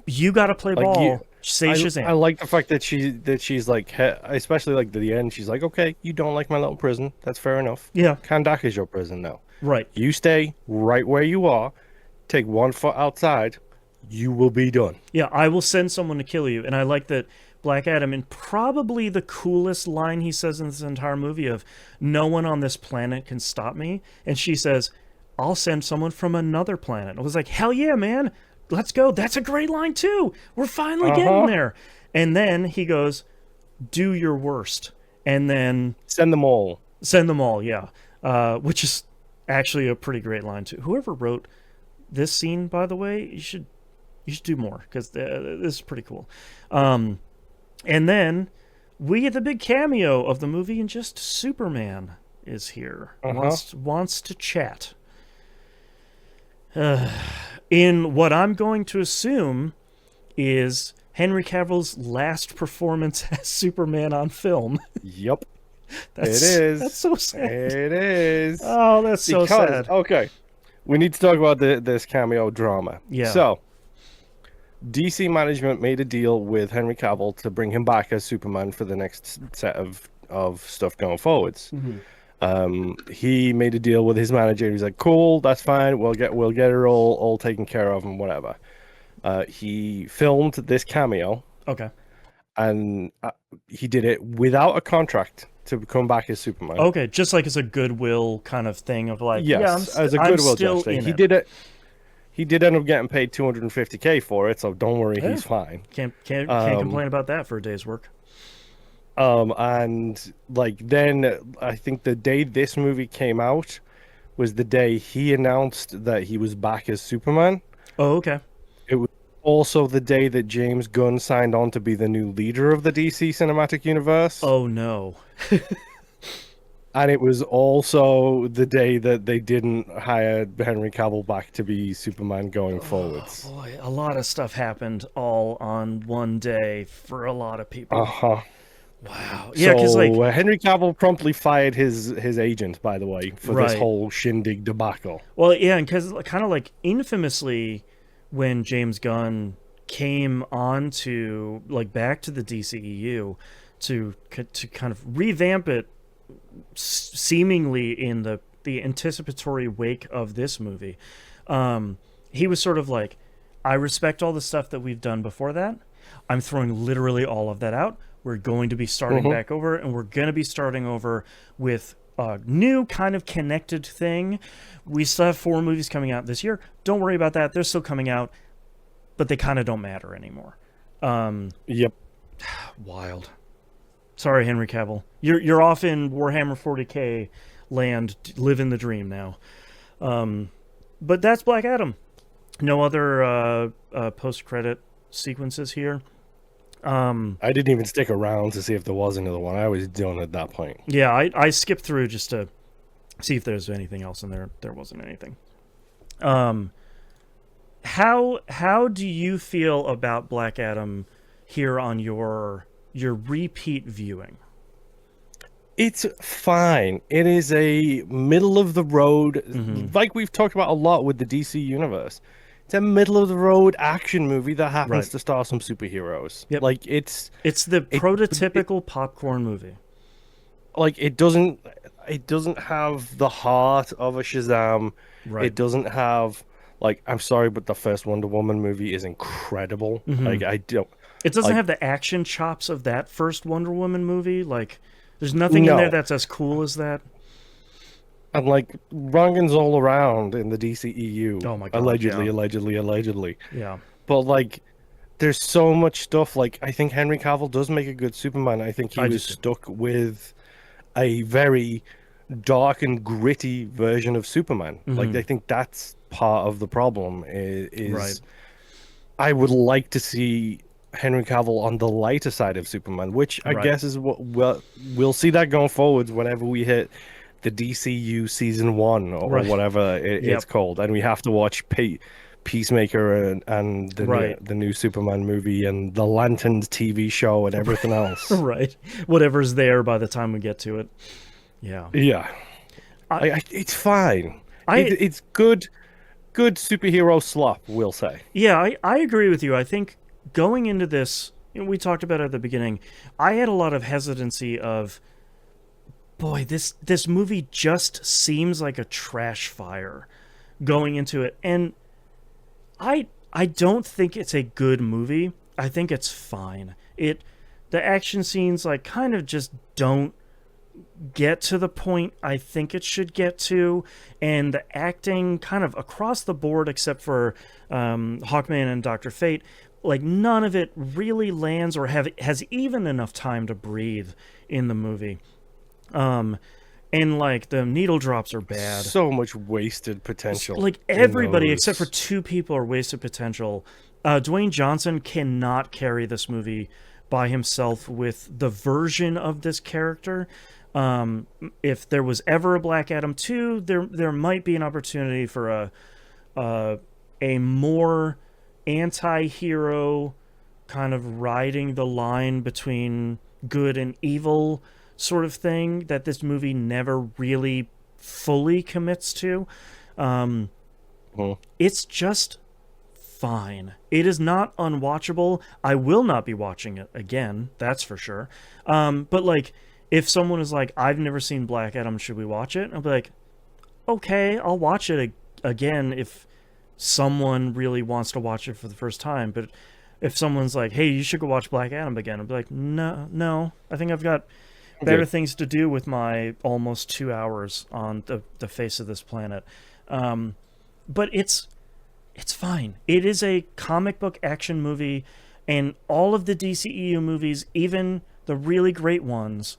You got to play Like ball. you, Say I Shazam. like the fact that she's like, especially like to the end. She's like, okay, you don't like my little prison. That's fair enough. Yeah, Kandak is your prison now. right. You stay right where you are. Take one foot outside. You will be done. Yeah, I will send someone to kill you. And I like that Black Adam, and probably the coolest line he says in this entire movie of, no one on this planet can stop me. And she says, I'll send someone from another planet. I was like, hell yeah, man. Let's go. That's a great line too. We're finally getting Uh-huh. there. And then he goes, do your worst. And then Send them all. send them all, yeah. Which is actually a pretty great line too. Whoever wrote this scene, by the way, you should do more because this is pretty cool. And then we get the big cameo of the movie, and just Superman is here. Uh-huh. Wants to chat. In what I'm going to assume is Henry Cavill's last performance as Superman on film. Yep. That's, It is. That's so sad. It is. Oh, that's so Because, sad. okay, we need to talk about this cameo drama. Yeah. So, DC management made a deal with Henry Cavill to bring him back as Superman for the next set of stuff going forwards. He made a deal with his manager. He's like, "Cool, that's fine. We'll get it all taken care of and whatever." He filmed this cameo, Okay. and he did it without a contract to come back as Superman. Okay, just like as a goodwill kind of thing of like, Yes, yeah, as a I'm goodwill still gesture. in He it. did it. He did end up getting paid 250K for it, so don't worry, Yeah. he's fine. Can't Um, complain about that for a day's work. And like then I think the day this movie came out was the day he announced that he was back as Superman. Oh, okay. It was also the day that James Gunn signed on to be the new leader of the DC Cinematic Universe. Oh no. And it was also the day that they didn't hire Henry Cavill back to be Superman going Oh forwards. boy, a lot of stuff happened all on one day for a lot of people. Uh-huh. Wow. Yeah, because like, So Henry Cavill promptly fired his agent, by the way, for this right. whole shindig debacle. Well, yeah, and because kind of like infamously, when James Gunn came on to like back to the DCEU to kind of revamp it, seemingly in the anticipatory wake of this movie, he was sort of like, I respect all the stuff that we've done before that. I'm throwing literally all of that out. We're going to be starting Hmm. back over, and we're going to be starting over with a new kind of connected thing. We still have 4 movies coming out this year. Don't worry about that. They're still coming out, but they kind of don't matter anymore. Yep. Wild. Sorry, Henry Cavill. You're off in Warhammer 40K land, living the dream now. But that's Black Adam. No other post credit sequences here. I didn't even stick around to see if there was another one. I was done at that point. Yeah, I skipped through just to see if there's anything else, and there wasn't anything. How do you feel about Black Adam here on your repeat viewing? It's fine. It is a middle of the road, Mm-hmm. like we've talked about a lot with the DC universe. It's a middle of the road action movie that happens Right. to star some superheroes. Yep. Like It's the it, prototypical popcorn movie. like it doesn't have the heart of a Shazam. Right. It doesn't have like I'm sorry, but the first Wonder Woman movie is incredible. Mm-hmm. Like I don't It doesn't like have the action chops of that first Wonder Woman movie. Like, there's nothing in there no. that's as cool as that. And like wrongings all around in the DCEU. Oh my god, Allegedly, yeah. allegedly, allegedly. Yeah. But like there's so much stuff. Like I think Henry Cavill does make a good Superman. I think he I do was too. stuck with a very dark and gritty version of Superman. Like Mm-hmm. I think that's part of the problem Right. is I would like to see Henry Cavill on the lighter side of Superman, which I Right. guess is what we'll see that going forwards whenever we hit the DCU season 1 or Right. whatever it's Yep. called, and we have to watch Peacemaker and Right. the new Superman movie and the Lanterns TV show and everything else. Right. Whatever's there by the time we get to it. Yeah. Yeah, I it's fine. I It's good superhero slop, we'll say. yeah, I agree with you. I think going into this, we talked about it at the beginning. I had a lot of hesitancy of, boy, this movie just seems like a trash fire going into it. And I don't think it's a good movie. I think it's fine. The action scenes like kind of just don't get to the point I think it should get to, and the acting kind of across the board, except for Hawkman and Dr. Fate, like none of it really lands or has even enough time to breathe in the movie. And like the needle drops are bad. So much wasted potential. Like In everybody except for those. 2 people are wasted potential. Dwayne Johnson cannot carry this movie by himself with the version of this character. If there was ever a Black Adam 2, there might be an opportunity for a more anti-hero kind of riding the line between good and evil sort of thing that this movie never really fully commits to. Mhm. It's just fine. It is not unwatchable. I will not be watching it again, that's for sure. But like, if someone is like, I've never seen Black Adam, should we watch it? I'll be like, okay, I'll watch it again if someone really wants to watch it for the first time. But if someone's like, hey, you should go watch Black Adam again, I'll be like, no, I think I've got better Good. things to do with my almost 2 hours on the face of this planet. But it's fine. It is a comic book action movie, and all of the DCEU movies, even the really great ones,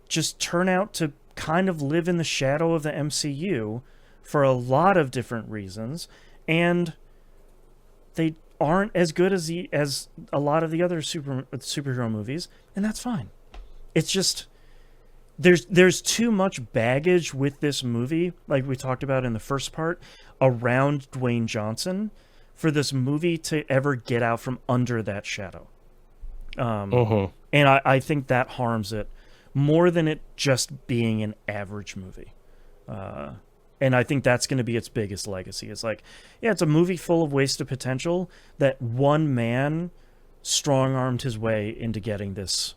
just turn out to kind of live in the shadow of the MCU for a lot of different reasons, and they aren't as good as a lot of the other superhero movies, and that's fine. It's just there's too much baggage with this movie, like we talked about in the first part, around Dwayne Johnson for this movie to ever get out from under that shadow. And I think that harms it more than it just being an average movie. And I think that's going to be its biggest legacy. It's like, yeah, it's a movie full of wasted potential that one man strong-armed his way into getting this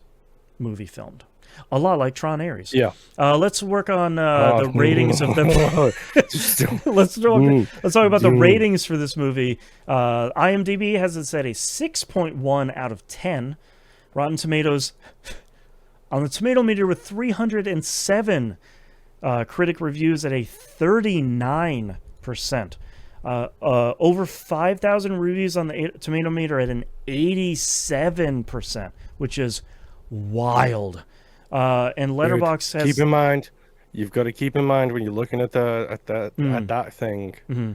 movie filmed. A lot like Tron Ares. Yeah. Let's work on the ratings of the... let's talk about the ratings for this movie. IMDb has it at a 6.1 out of 10. Rotten Tomatoes on the tomato meter with 307 critic reviews at a 39%. Over 5,000 reviews on the tomato meter at an 87%, which is wild. And Letterboxd has... Keep in mind, you've got to keep in mind when you're looking at that thing. Mm-hmm.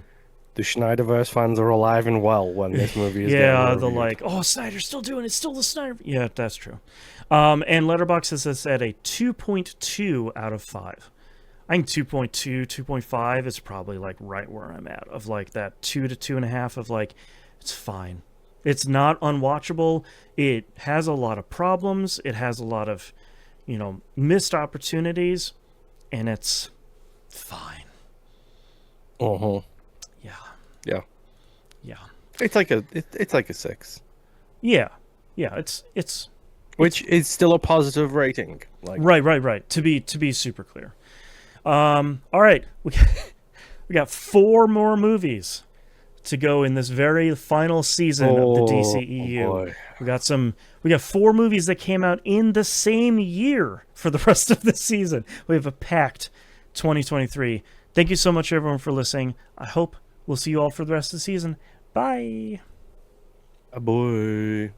The Snyderverse fans are alive and well when this movie is yeah, they're like, oh, Snyder's still doing it. It's still the Snyder. Yeah, that's true. And Letterboxd has this at a 2.2 out of 5. I think 2.2, 2.5 is probably like right where I'm at, of like that 2 to 2.5 of like, it's fine. It's not unwatchable. It has a lot of problems. It has a lot of, missed opportunities, and it's fine. Yeah. It's like a 6. Yeah. It's which is still a positive rating. Like right. To be super clear. All right, we got 4 more movies to go in this very final season of the DCEU. We got 4 movies that came out in the same year for the rest of the season. We have a packed 2023. Thank you so much, everyone, for listening. I hope we'll see you all for the rest of the season. Bye. Boy.